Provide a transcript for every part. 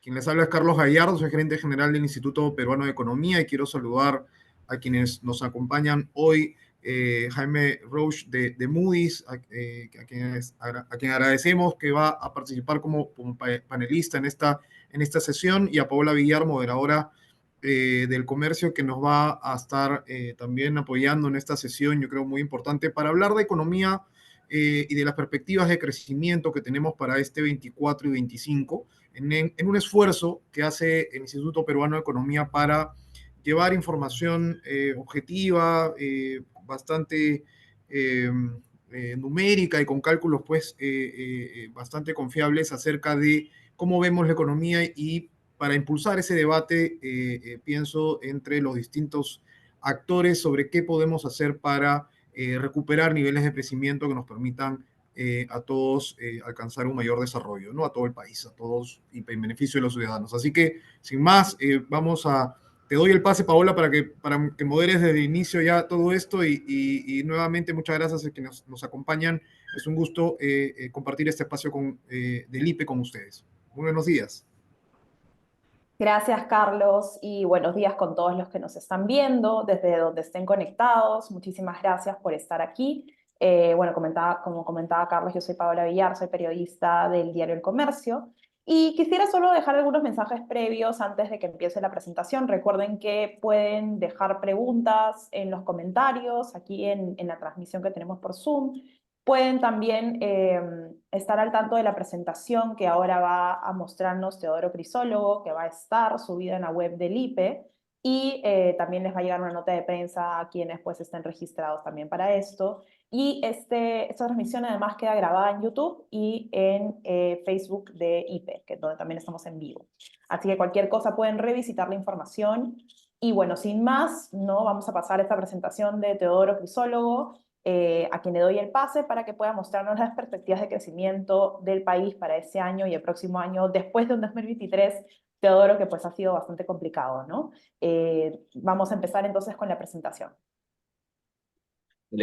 Quien les habla es Carlos Gallardo, soy gerente general del Instituto Peruano de Economía y quiero saludar a quienes nos acompañan hoy. Jaime Roche de Moody's, a quien agradecemos que va a participar como panelista en esta sesión, y a Paola Villar, moderadora del comercio, que nos va a estar también apoyando en esta sesión, yo creo muy importante, para hablar de economía y de las perspectivas de crecimiento que tenemos para este 24 y 25, en un esfuerzo que hace el Instituto Peruano de Economía para llevar información objetiva, bastante numérica y con cálculos pues bastante confiables acerca de cómo vemos la economía, y para impulsar ese debate, pienso, entre los distintos actores sobre qué podemos hacer para recuperar niveles de crecimiento que nos permitan a todos alcanzar un mayor desarrollo, ¿no? A todo el país, a todos, y en beneficio de los ciudadanos. Así que, sin más, te doy el pase, Paola, para que moderes desde el inicio ya todo esto, y nuevamente muchas gracias a quienes nos acompañan. Es un gusto compartir este espacio del IPE con ustedes. Muy buenos días. Gracias, Carlos, y buenos días con todos los que nos están viendo, desde donde estén conectados. Muchísimas gracias por estar aquí. Bueno, como comentaba Carlos, yo soy Paola Villar, soy periodista del diario El Comercio, y quisiera solo dejar algunos mensajes previos antes de que empiece la presentación. Recuerden que pueden dejar preguntas en los comentarios aquí en la transmisión que tenemos por Zoom. Pueden también estar al tanto de la presentación que ahora va a mostrarnos Teodoro Crisólogo, que va a estar subida en la web del IPE, y también les va a llegar una nota de prensa a quienes pues estén registrados también para esto. Y esta transmisión además queda grabada en YouTube y en Facebook de IPE, que es donde también estamos en vivo. Así que cualquier cosa pueden revisitar la información. Y bueno, sin más, no vamos a pasar esta presentación de Teodoro Crisólogo, a quien le doy el pase para que pueda mostrarnos las perspectivas de crecimiento del país para ese año y el próximo año, después de un 2023, Teodoro, que pues ha sido bastante complicado, ¿no? Vamos a empezar entonces con la presentación.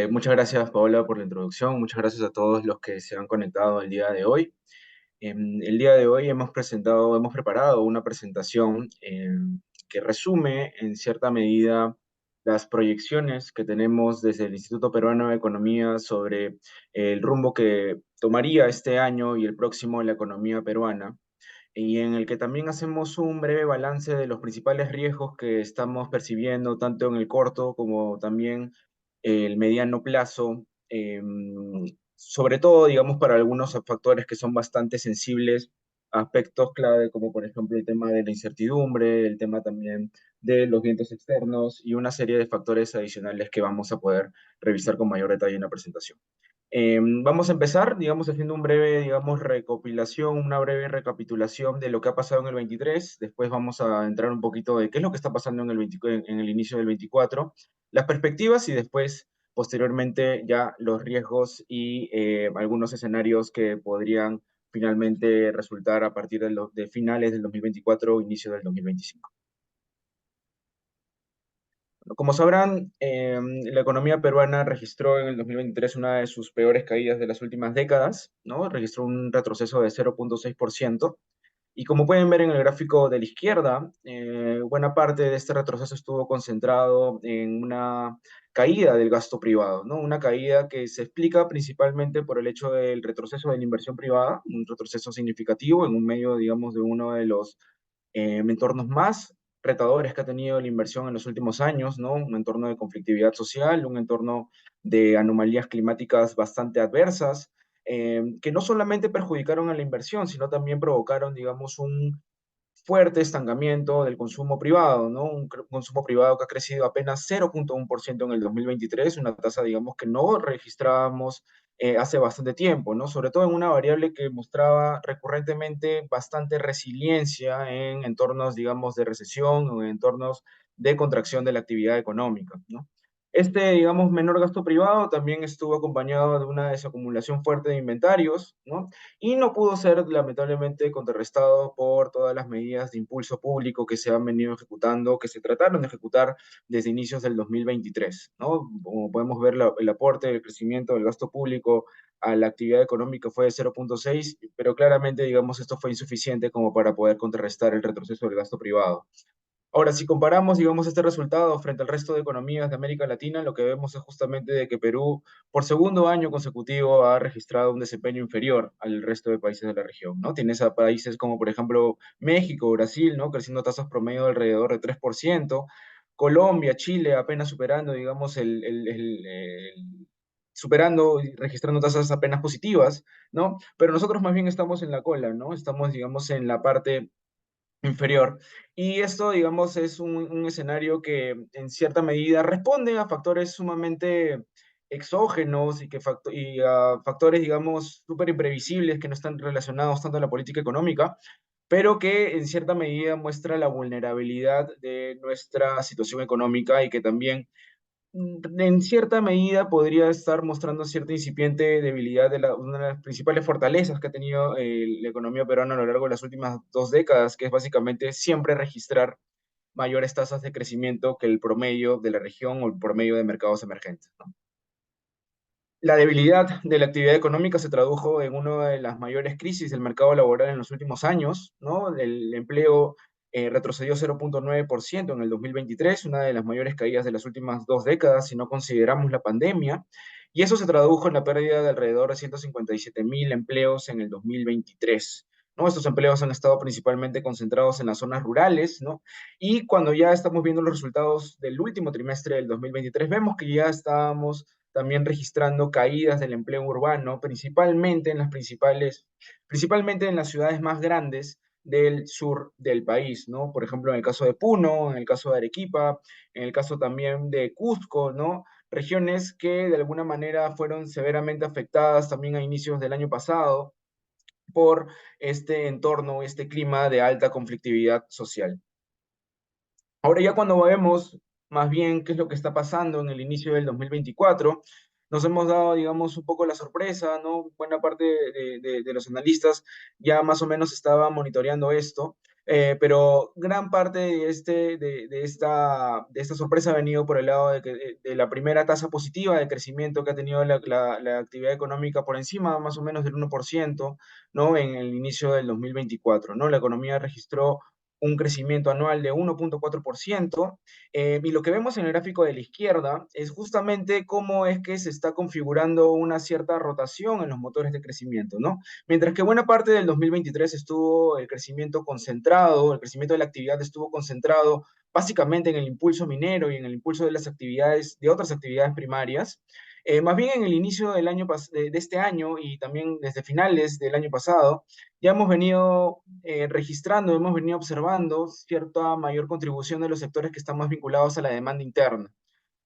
Muchas gracias, Paola, por la introducción. Muchas gracias a todos los que se han conectado el día de hoy. El día de hoy hemos preparado una presentación que resume en cierta medida las proyecciones que tenemos desde el Instituto Peruano de Economía sobre el rumbo que tomaría este año y el próximo la economía peruana, y en el que también hacemos un breve balance de los principales riesgos que estamos percibiendo tanto en el corto como también el mediano plazo, sobre todo, digamos, para algunos factores que son bastante sensibles, aspectos clave como por ejemplo el tema de la incertidumbre, el tema también de los vientos externos y una serie de factores adicionales que vamos a poder revisar con mayor detalle en la presentación. Vamos a empezar, digamos, haciendo un breve, digamos, recopilación, una breve recapitulación de lo que ha pasado en el 23. Después vamos a entrar un poquito de qué es lo que está pasando en en el inicio del 24, las perspectivas, y después, posteriormente, ya los riesgos y algunos escenarios que podrían finalmente resultar a partir de finales del 2024 o inicio del 2025. Como sabrán, la economía peruana registró en el 2023 una de sus peores caídas de las últimas décadas, ¿no? Registró un retroceso de 0,6%. Y como pueden ver en el gráfico de la izquierda, buena parte de este retroceso estuvo concentrado en una caída del gasto privado, ¿no? Una caída que se explica principalmente por el hecho del retroceso de la inversión privada, un retroceso significativo en un medio, digamos, de uno de los entornos más retadores que ha tenido la inversión en los últimos años, ¿no? Un entorno de conflictividad social, un entorno de anomalías climáticas bastante adversas, que no solamente perjudicaron a la inversión, sino también provocaron, digamos, un fuerte estancamiento del consumo privado, ¿no? Un consumo privado que ha crecido apenas 0,1% en el 2023, una tasa, digamos, que no registrábamos hace bastante tiempo, ¿no? Sobre todo en una variable que mostraba recurrentemente bastante resiliencia en entornos, digamos, de recesión o en entornos de contracción de la actividad económica, ¿no? Digamos, menor gasto privado también estuvo acompañado de una desacumulación fuerte de inventarios, ¿no? Y no pudo ser, lamentablemente, contrarrestado por todas las medidas de impulso público que se han venido ejecutando, que se trataron de ejecutar desde inicios del 2023, ¿no? Como podemos ver, el aporte, el crecimiento del gasto público a la actividad económica fue de 0,6, pero claramente, digamos, esto fue insuficiente como para poder contrarrestar el retroceso del gasto privado. Ahora, si comparamos, digamos, este resultado frente al resto de economías de América Latina, lo que vemos es justamente de que Perú, por segundo año consecutivo, ha registrado un desempeño inferior al resto de países de la región, ¿no? Tienes a países como, por ejemplo, México, Brasil, ¿no? Creciendo a tasas promedio de alrededor de 3%, Colombia, Chile apenas superando, digamos, superando y registrando tasas apenas positivas, ¿no? Pero nosotros más bien estamos en la cola, ¿no? Estamos, digamos, en la parte inferior. Y esto, digamos, es un escenario que en cierta medida responde a factores sumamente exógenos y a factores, digamos, súper imprevisibles que no están relacionados tanto a la política económica, pero que en cierta medida muestra la vulnerabilidad de nuestra situación económica y que también en cierta medida podría estar mostrando cierta incipiente debilidad de una de las principales fortalezas que ha tenido la economía peruana a lo largo de las últimas 2 décadas, que es básicamente siempre registrar mayores tasas de crecimiento que el promedio de la región o el promedio de mercados emergentes, ¿no? La debilidad de la actividad económica se tradujo en una de las mayores crisis del mercado laboral en los últimos años, ¿no? El empleo retrocedió 0,9% en el 2023, una de las mayores caídas de las últimas 2 décadas, si no consideramos la pandemia, y eso se tradujo en la pérdida de alrededor de 157.000 empleos en el 2023. ¿No? Estos empleos han estado principalmente concentrados en las zonas rurales, ¿no? Y cuando ya estamos viendo los resultados del último trimestre del 2023, vemos que ya estábamos también registrando caídas del empleo urbano, principalmente en las ciudades más grandes del sur del país, ¿no? Por ejemplo, en el caso de Puno, en el caso de Arequipa, en el caso también de Cusco, ¿no? Regiones que de alguna manera fueron severamente afectadas también a inicios del año pasado por este entorno, este clima de alta conflictividad social. Ahora ya cuando vemos más bien qué es lo que está pasando en el inicio del 2024, nos hemos dado, digamos, un poco la sorpresa, ¿no? Buena parte de los analistas ya más o menos estaba monitoreando esto, pero gran parte de esta sorpresa ha venido por el lado de la primera tasa positiva de crecimiento que ha tenido la actividad económica por encima más o menos del 1%, ¿no? En el inicio del 2024, ¿no? La economía registró un crecimiento anual de 1,4%, y lo que vemos en el gráfico de la izquierda es justamente cómo es que se está configurando una cierta rotación en los motores de crecimiento, ¿no? Mientras que buena parte del 2023 estuvo el crecimiento concentrado, el crecimiento de la actividad estuvo concentrado básicamente en el impulso minero y en el impulso de las actividades, de otras actividades primarias. Más bien en el inicio de este año y también desde finales del año pasado, ya hemos venido registrando, hemos venido observando cierta mayor contribución de los sectores que están más vinculados a la demanda interna,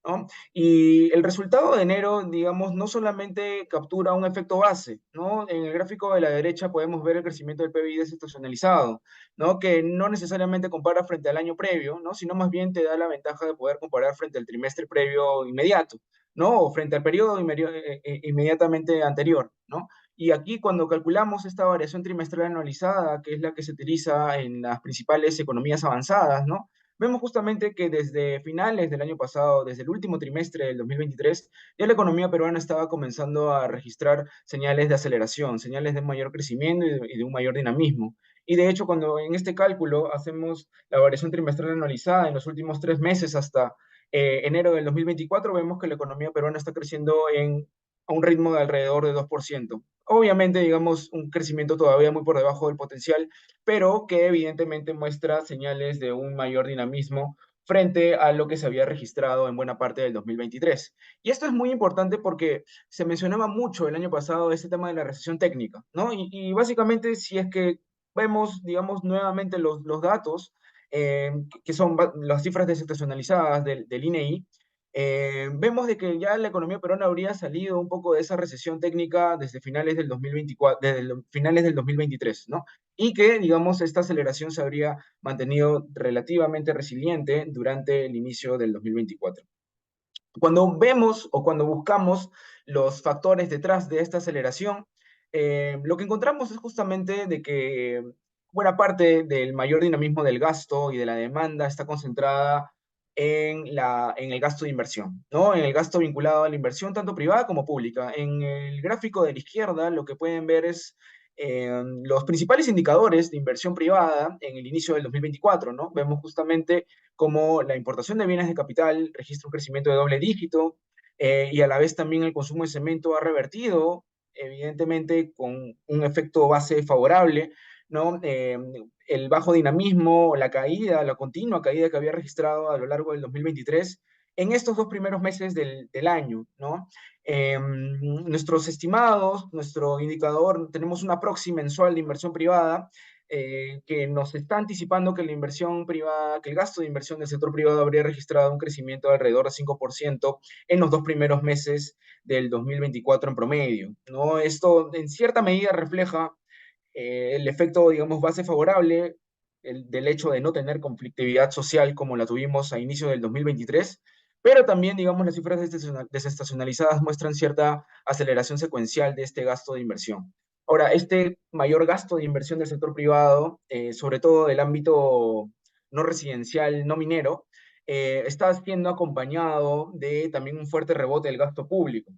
¿no? Y el resultado de enero, digamos, no solamente captura un efecto base, ¿no? En el gráfico de la derecha podemos ver el crecimiento del PBI desestacionalizado, ¿no? Que no necesariamente compara frente al año previo, ¿no? Sino más bien te da la ventaja de poder comparar frente al trimestre previo inmediato, ¿no? O frente al periodo inmediatamente anterior, ¿no? Y aquí cuando calculamos esta variación trimestral anualizada, que es la que se utiliza en las principales economías avanzadas, ¿no? Vemos justamente que desde finales del año pasado, desde el último trimestre del 2023, ya la economía peruana estaba comenzando a registrar señales de aceleración, señales de mayor crecimiento y de un mayor dinamismo. Y de hecho, cuando en este cálculo hacemos la variación trimestral anualizada en los últimos 3 meses hasta enero del 2024, vemos que la economía peruana está creciendo a un ritmo de alrededor de 2%. Obviamente, digamos, un crecimiento todavía muy por debajo del potencial, pero que evidentemente muestra señales de un mayor dinamismo frente a lo que se había registrado en buena parte del 2023. Y esto es muy importante porque se mencionaba mucho el año pasado este tema de la recesión técnica, ¿no? Y básicamente, si es que vemos, digamos, nuevamente los datos, que son las cifras desestacionalizadas del INEI, vemos de que ya la economía peruana habría salido un poco de esa recesión técnica desde finales del 2024, desde finales del 2023, ¿no? Y que, digamos, esta aceleración se habría mantenido relativamente resiliente durante el inicio del 2024. Cuando vemos o cuando buscamos los factores detrás de esta aceleración, lo que encontramos es justamente de que buena parte del mayor dinamismo del gasto y de la demanda está concentrada en el gasto de inversión, ¿no? En el gasto vinculado a la inversión tanto privada como pública. En el gráfico de la izquierda lo que pueden ver es los principales indicadores de inversión privada en el inicio del 2024, ¿no? Vemos justamente cómo la importación de bienes de capital registra un crecimiento de doble dígito, y a la vez también el consumo de cemento ha revertido, evidentemente con un efecto base favorable, ¿no? El bajo dinamismo, la caída, la continua caída que había registrado a lo largo del 2023 en estos dos primeros meses del año, ¿no? Nuestros estimados, nuestro indicador, tenemos una proxy mensual de inversión privada que nos está anticipando que la inversión privada, que el gasto de inversión del sector privado habría registrado un crecimiento de alrededor de 5% en los dos primeros meses del 2024 en promedio, ¿no? Esto en cierta medida refleja el efecto, digamos, base favorable del hecho de no tener conflictividad social como la tuvimos a inicio del 2023, pero también, digamos, las cifras desestacionalizadas muestran cierta aceleración secuencial de este gasto de inversión. Ahora, este mayor gasto de inversión del sector privado, sobre todo del ámbito no residencial, no minero, está siendo acompañado de también un fuerte rebote del gasto público.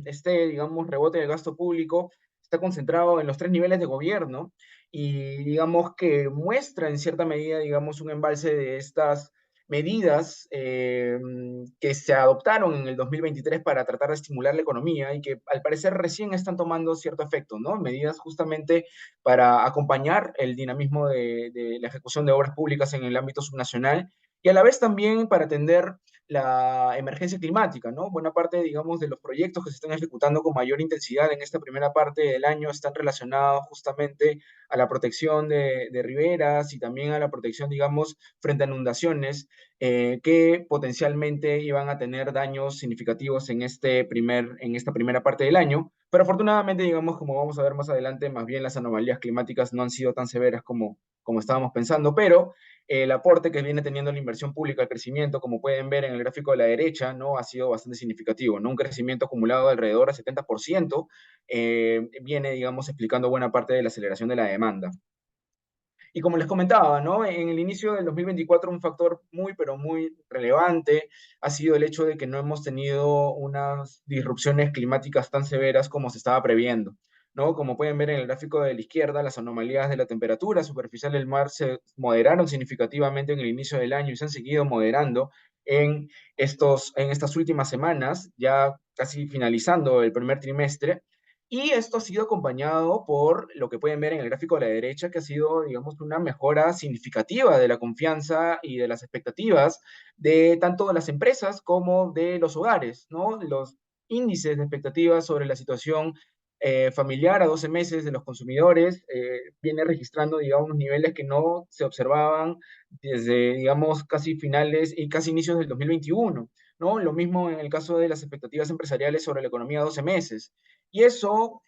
Este, digamos, rebote del gasto público está concentrado en los tres niveles de gobierno y digamos que muestra en cierta medida, digamos, un embalse de estas medidas que se adoptaron en el 2023 para tratar de estimular la economía y que al parecer recién están tomando cierto efecto, ¿no? Medidas justamente para acompañar el dinamismo de la ejecución de obras públicas en el ámbito subnacional y a la vez también para atender la emergencia climática, ¿no? Buena parte, digamos, de los proyectos que se están ejecutando con mayor intensidad en esta primera parte del año están relacionados justamente a la protección de riberas y también a la protección, digamos, frente a inundaciones que potencialmente iban a tener daños significativos en esta primera parte del año. Pero afortunadamente, digamos, como vamos a ver más adelante, más bien las anomalías climáticas no han sido tan severas como estábamos pensando, pero el aporte que viene teniendo la inversión pública al crecimiento, como pueden ver en el gráfico de la derecha, ¿no? Ha sido bastante significativo, ¿no? Un crecimiento acumulado de alrededor del 70%, viene, digamos, explicando buena parte de la aceleración de la demanda. Y como les comentaba, ¿no? En el inicio del 2024 un factor muy, pero muy relevante ha sido el hecho de que no hemos tenido unas disrupciones climáticas tan severas como se estaba previendo, ¿no? Como pueden ver en el gráfico de la izquierda, las anomalías de la temperatura superficial del mar se moderaron significativamente en el inicio del año y se han seguido moderando en estas últimas semanas, ya casi finalizando el primer trimestre, y esto ha sido acompañado por lo que pueden ver en el gráfico de la derecha, que ha sido, digamos, una mejora significativa de la confianza y de las expectativas de tanto de las empresas como de los hogares, ¿no? Los índices de expectativas sobre la situación familiar a 12 meses de los consumidores viene registrando, digamos, niveles que no se observaban desde, digamos, casi finales y casi inicios del 2021, ¿no? Lo mismo en el caso de las expectativas empresariales sobre la economía a 12 meses. Y eso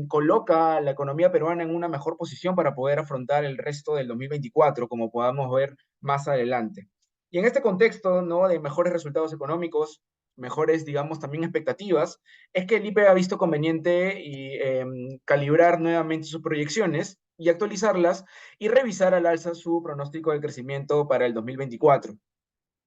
coloca a la economía peruana en una mejor posición para poder afrontar el resto del 2024, como podamos ver más adelante. Y en este contexto, ¿no? De mejores resultados económicos, mejores, digamos, también expectativas, es que el IPE ha visto conveniente calibrar nuevamente sus proyecciones y actualizarlas y revisar al alza su pronóstico de crecimiento para el 2024.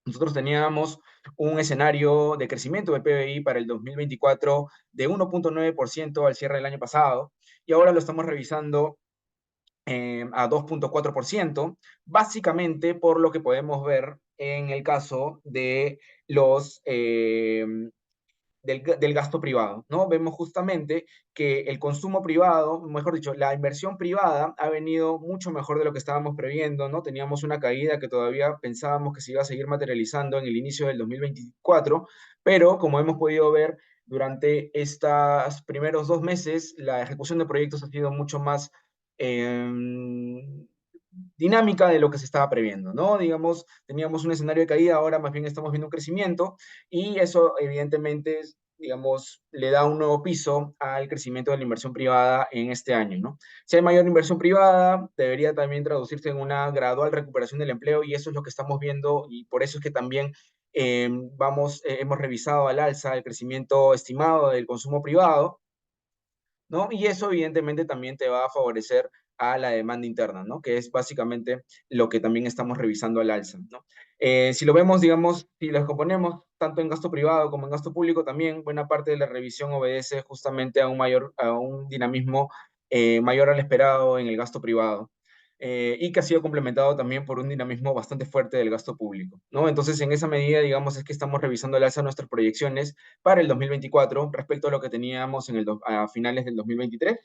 Nosotros teníamos un escenario de crecimiento del PBI para el 2024 de 1.9% al cierre del año pasado y ahora lo estamos revisando a 2.4%, básicamente por lo que podemos ver en el caso de los del gasto privado, ¿no? Vemos justamente que el consumo privado, mejor dicho, la inversión privada ha venido mucho mejor de lo que estábamos previendo, ¿no? Teníamos una caída que todavía pensábamos que se iba a seguir materializando en el inicio del 2024, pero como hemos podido ver durante estos primeros 2 meses, la ejecución de proyectos ha sido mucho más eh, dinámica de lo que se estaba previendo, ¿no? Digamos, teníamos un escenario de caída, ahora más bien estamos viendo un crecimiento y eso evidentemente, digamos, le da un nuevo piso al crecimiento de la inversión privada en este año, ¿no? Si hay mayor inversión privada, debería también traducirse en una gradual recuperación del empleo y eso es lo que estamos viendo y por eso es que también hemos revisado al alza el crecimiento estimado del consumo privado, ¿no? Y eso evidentemente también te va a favorecer a la demanda interna, ¿no? Que es básicamente lo que también estamos revisando al alza, ¿no? Si lo vemos, digamos, si los componemos tanto en gasto privado como en gasto público, también buena parte de la revisión obedece justamente a un dinamismo mayor al esperado en el gasto privado. Y que ha sido complementado también por un dinamismo bastante fuerte del gasto público, ¿no? Entonces, en esa medida, digamos, es que estamos revisando al alza nuestras proyecciones para el 2024 respecto a lo que teníamos a finales del 2023.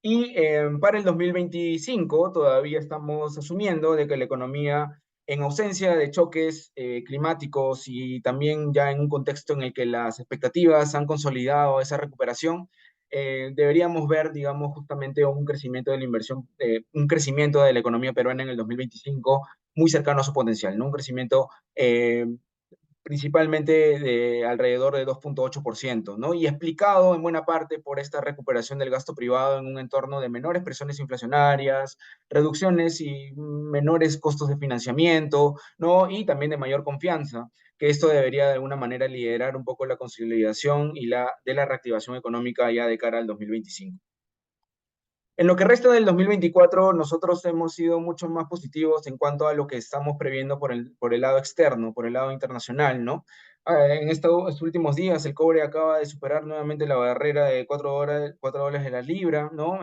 Y para el 2025 todavía estamos asumiendo de que la economía, en ausencia de choques climáticos y también ya en un contexto en el que las expectativas han consolidado esa recuperación, deberíamos ver, digamos, justamente un crecimiento de la inversión, un crecimiento de la economía peruana en el 2025 muy cercano a su potencial, ¿no? Un crecimiento principalmente de alrededor de 2,8%, ¿no? Y explicado en buena parte por esta recuperación del gasto privado en un entorno de menores presiones inflacionarias, reducciones y menores costos de financiamiento, ¿no? Y también de mayor confianza, que esto debería de alguna manera liderar un poco la consolidación de la reactivación económica ya de cara al 2025. En lo que resta del 2024, nosotros hemos sido mucho más positivos en cuanto a lo que estamos previendo por el lado externo, por el lado internacional, ¿no? En estos últimos días, el cobre acaba de superar nuevamente la barrera de $4 de la libra, ¿no?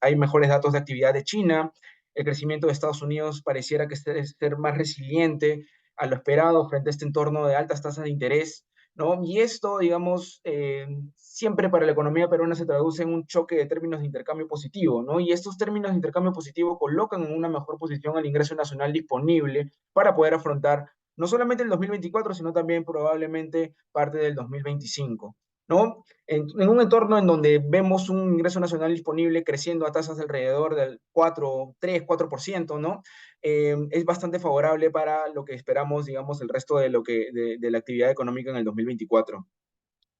Hay mejores datos de actividad de China, el crecimiento de Estados Unidos pareciera que ser más resiliente a lo esperado frente a este entorno de altas tasas de interés, ¿no? Y esto, digamos, siempre para la economía peruana se traduce en un choque de términos de intercambio positivo, ¿no? Y estos términos de intercambio positivo colocan en una mejor posición al ingreso nacional disponible para poder afrontar no solamente el 2024, sino también probablemente parte del 2025, ¿no? En un entorno en donde vemos un ingreso nacional disponible creciendo a tasas de alrededor del 4%, ¿no? Es bastante favorable para lo que esperamos, digamos, el resto de la actividad económica en el 2024.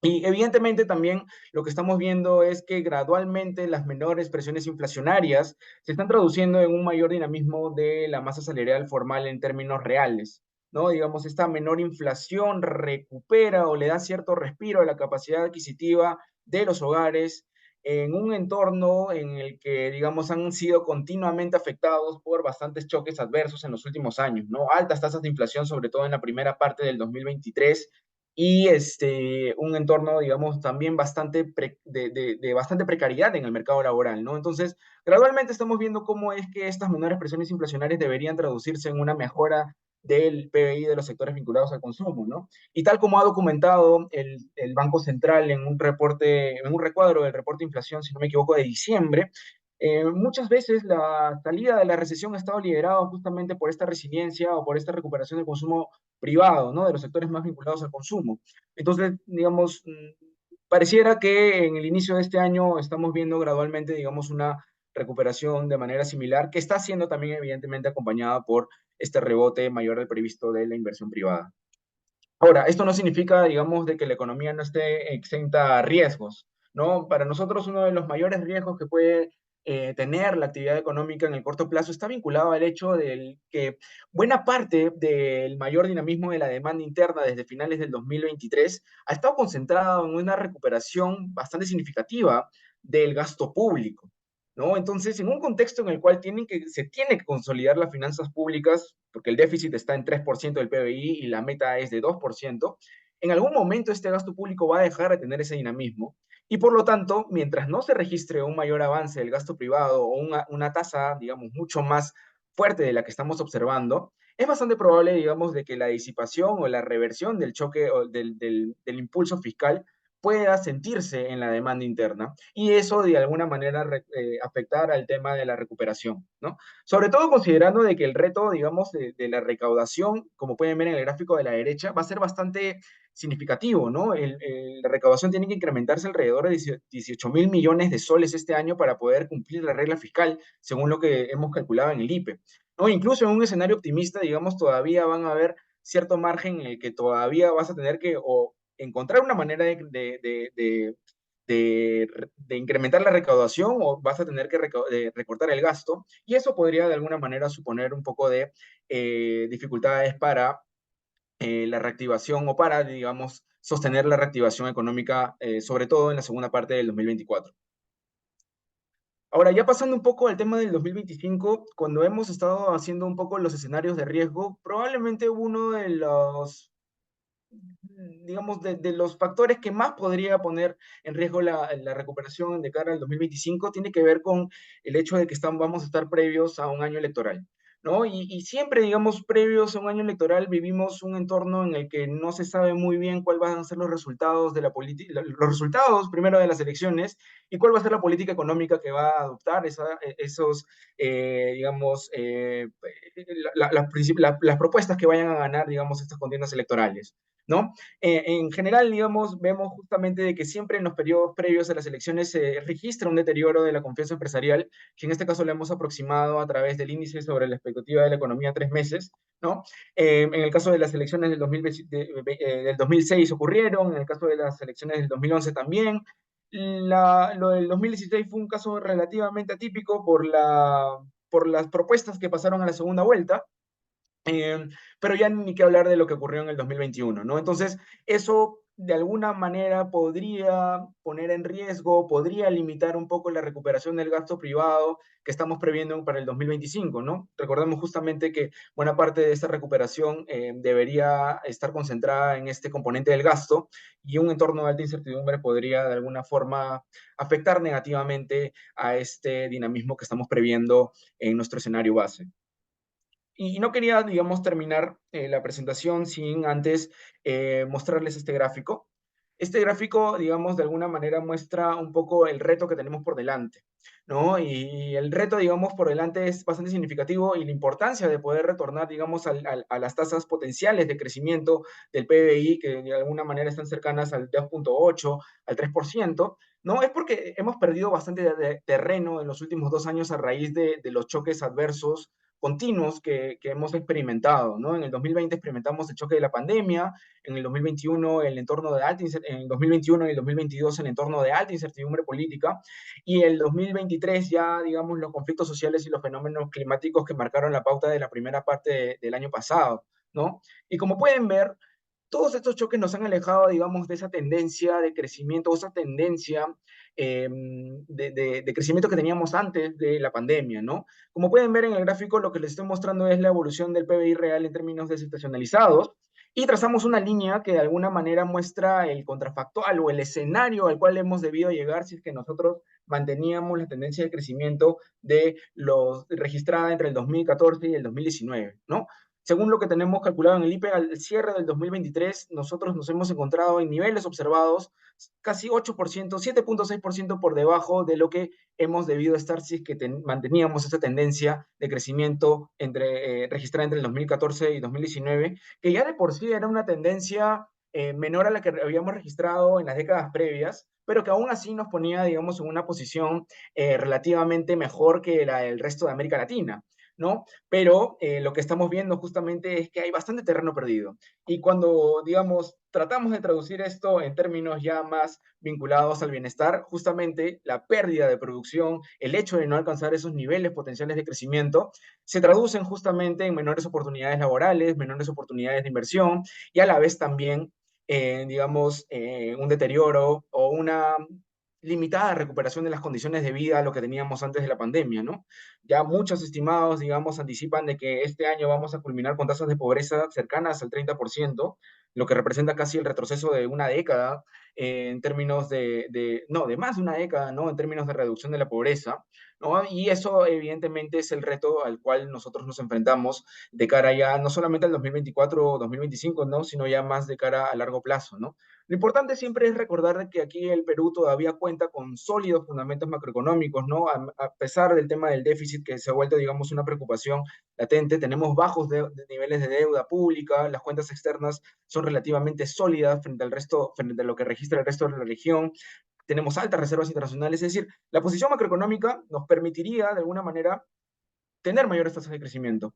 Y evidentemente también lo que estamos viendo es que gradualmente las menores presiones inflacionarias se están traduciendo en un mayor dinamismo de la masa salarial formal en términos reales, ¿no? Digamos, esta menor inflación recupera o le da cierto respiro a la capacidad adquisitiva de los hogares en un entorno en el que, digamos, han sido continuamente afectados por bastantes choques adversos en los últimos años, ¿no? Altas tasas de inflación, sobre todo en la primera parte del 2023, y un entorno, digamos, también de bastante precariedad en el mercado laboral, ¿no? Entonces, gradualmente estamos viendo cómo es que estas menores presiones inflacionarias deberían traducirse en una mejora del PBI de los sectores vinculados al consumo, ¿no? Y tal como ha documentado el Banco Central en un reporte, en un recuadro del reporte de inflación, si no me equivoco, de diciembre, muchas veces la salida de la recesión ha estado liderada justamente por esta resiliencia o por esta recuperación del consumo privado, ¿no? De los sectores más vinculados al consumo. Entonces, digamos, pareciera que en el inicio de este año estamos viendo gradualmente, digamos, una recuperación de manera similar, que está siendo también evidentemente acompañada por este rebote mayor del previsto de la inversión privada. Ahora, esto no significa, digamos, de que la economía no esté exenta a riesgos, ¿no? Para nosotros uno de los mayores riesgos que puede tener la actividad económica en el corto plazo está vinculado al hecho de que buena parte del mayor dinamismo de la demanda interna desde finales del 2023 ha estado concentrado en una recuperación bastante significativa del gasto público, ¿no? Entonces, en un contexto en el cual se tiene que consolidar las finanzas públicas, porque el déficit está en 3% del PBI y la meta es de 2%, en algún momento este gasto público va a dejar de tener ese dinamismo y por lo tanto, mientras no se registre un mayor avance del gasto privado o una tasa, digamos, mucho más fuerte de la que estamos observando, es bastante probable, digamos, de que la disipación o la reversión del choque o del impulso fiscal pueda sentirse en la demanda interna y eso de alguna manera afectar al tema de la recuperación, ¿no? Sobre todo considerando de que el reto, digamos, de la recaudación, como pueden ver en el gráfico de la derecha, va a ser bastante significativo, ¿no? La recaudación tiene que incrementarse alrededor de 18.000 millones de soles este año para poder cumplir la regla fiscal, según lo que hemos calculado en el IPE, ¿no? Incluso en un escenario optimista, digamos, todavía van a haber cierto margen en el que todavía vas a tener que o encontrar una manera de incrementar la recaudación o vas a tener que recortar el gasto y eso podría de alguna manera suponer un poco de dificultades para la reactivación o para, digamos, sostener la reactivación económica, sobre todo en la segunda parte del 2024. Ahora, ya pasando un poco al tema del 2025, cuando hemos estado haciendo un poco los escenarios de riesgo, probablemente uno de los, digamos, de los factores que más podría poner en riesgo la recuperación de cara al 2025 tiene que ver con el hecho de que vamos a estar previos a un año electoral, ¿no? Y siempre, digamos, previos a un año electoral vivimos un entorno en el que no se sabe muy bien cuáles van a ser los resultados de la política, los resultados primero de las elecciones y cuál va a ser la política económica que va a adoptar esos, digamos, las propuestas que vayan a ganar, digamos, estas contiendas electorales, ¿no? En general, digamos, vemos justamente de que siempre en los periodos previos a las elecciones se registra un deterioro de la confianza empresarial, que en este caso lo hemos aproximado a través del índice sobre la expectativa de la economía a 3 meses, ¿no? En el caso de las elecciones del 2006 ocurrieron, en el caso de las elecciones del 2011 también. Lo del 2016 fue un caso relativamente atípico por las propuestas que pasaron a la segunda vuelta, pero ya ni qué hablar de lo que ocurrió en el 2021, ¿no? Entonces, eso de alguna manera podría poner en riesgo, podría limitar un poco la recuperación del gasto privado que estamos previendo para el 2025, ¿no? Recordemos justamente que buena parte de esta recuperación debería estar concentrada en este componente del gasto y un entorno de alta incertidumbre podría de alguna forma afectar negativamente a este dinamismo que estamos previendo en nuestro escenario base. Y no quería, digamos, terminar la presentación sin antes mostrarles este gráfico. Este gráfico, digamos, de alguna manera muestra un poco el reto que tenemos por delante, ¿no? Y el reto, digamos, por delante es bastante significativo y la importancia de poder retornar, digamos, a las tasas potenciales de crecimiento del PBI, que de alguna manera están cercanas al 2.8, al 3%, ¿no? Es porque hemos perdido bastante de terreno en los últimos 2 años a raíz de los choques adversos continuos que hemos experimentado, ¿no? En el 2020 experimentamos el choque de la pandemia, en el 2021 en el 2021 y el 2022 el entorno de alta incertidumbre política, y el 2023 ya, digamos, los conflictos sociales y los fenómenos climáticos que marcaron la pauta de la primera parte del año pasado, ¿no? Y como pueden ver, todos estos choques nos han alejado, digamos, de esa tendencia de crecimiento, o esa tendencia de crecimiento que teníamos antes de la pandemia, ¿no? Como pueden ver en el gráfico, lo que les estoy mostrando es la evolución del PBI real en términos desestacionalizados, y trazamos una línea que de alguna manera muestra el contrafactual o el escenario al cual hemos debido llegar si es que nosotros manteníamos la tendencia de crecimiento de los registrada entre el 2014 y el 2019, ¿no? Según lo que tenemos calculado en el IPE, al cierre del 2023, nosotros nos hemos encontrado en niveles observados casi 8%, 7.6% por debajo de lo que hemos debido estar si es que manteníamos esta tendencia de crecimiento registrada entre el 2014 y 2019, que ya de por sí era una tendencia menor a la que habíamos registrado en las décadas previas, pero que aún así nos ponía, digamos, en una posición relativamente mejor que la del resto de América Latina, ¿no? Pero lo que estamos viendo justamente es que hay bastante terreno perdido. Y cuando, digamos, tratamos de traducir esto en términos ya más vinculados al bienestar, justamente la pérdida de producción, el hecho de no alcanzar esos niveles potenciales de crecimiento, se traducen justamente en menores oportunidades laborales, menores oportunidades de inversión y a la vez también, digamos, un deterioro o una limitada recuperación de las condiciones de vida a lo que teníamos antes de la pandemia, ¿no? Ya muchos estimados, digamos, anticipan de que este año vamos a culminar con tasas de pobreza cercanas al 30%, lo que representa casi el retroceso de una década en términos no, de más de una década, ¿no? En términos de reducción de la pobreza, ¿no? Y eso evidentemente es el reto al cual nosotros nos enfrentamos de cara ya no solamente al 2024 o 2025, ¿no? Sino ya más de cara a largo plazo, ¿no? Lo importante siempre es recordar que aquí el Perú todavía cuenta con sólidos fundamentos macroeconómicos, ¿no? A pesar del tema del déficit que se ha vuelto, digamos, una preocupación latente, tenemos bajos niveles de deuda pública, las cuentas externas son relativamente sólidas frente al resto, frente a lo que registra el resto de la región, tenemos altas reservas internacionales, es decir, la posición macroeconómica nos permitiría, de alguna manera, tener mayores tasas de crecimiento.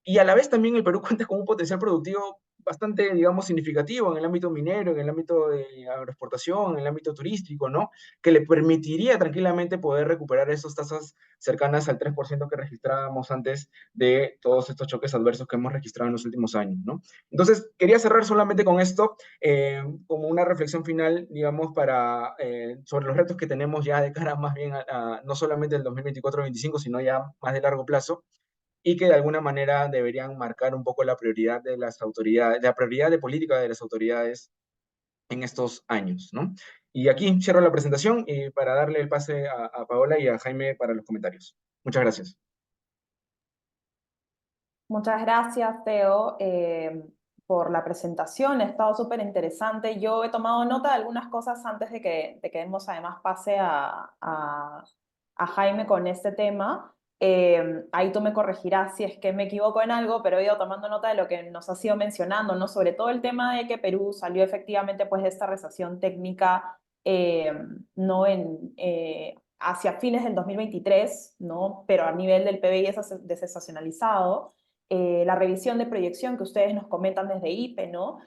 y a la vez también el Perú cuenta con un potencial productivo bastante, digamos, significativo en el ámbito minero, en el ámbito de agroexportación, en el ámbito turístico, ¿no? Que le permitiría tranquilamente poder recuperar esas tasas cercanas al 3% que registrábamos antes de todos estos choques adversos que hemos registrado en los últimos años, ¿no? Entonces, quería cerrar solamente con esto, como una reflexión final, digamos, sobre los retos que tenemos ya de cara más bien no solamente el 2024-2025, sino ya más de largo plazo, y que de alguna manera deberían marcar un poco la prioridad de las autoridades, la prioridad de política de las autoridades en estos años, ¿no? Y aquí cierro la presentación para darle el pase a Paola y a Jaime para los comentarios. Muchas gracias. Muchas gracias, Teo, por la presentación. Ha estado súper interesante. Yo he tomado nota de algunas cosas antes de que demos además pase a Jaime con este tema. Ahí tú me corregirás si es que me equivoco en algo, pero he ido tomando nota de lo que nos has ido mencionando, ¿no? Sobre todo el tema de que Perú salió efectivamente pues, de esta recesión técnica no hacia fines del 2023, ¿no? Pero a nivel del PBI es desestacionalizado. La revisión de proyección que ustedes nos comentan desde IPE, ¿no?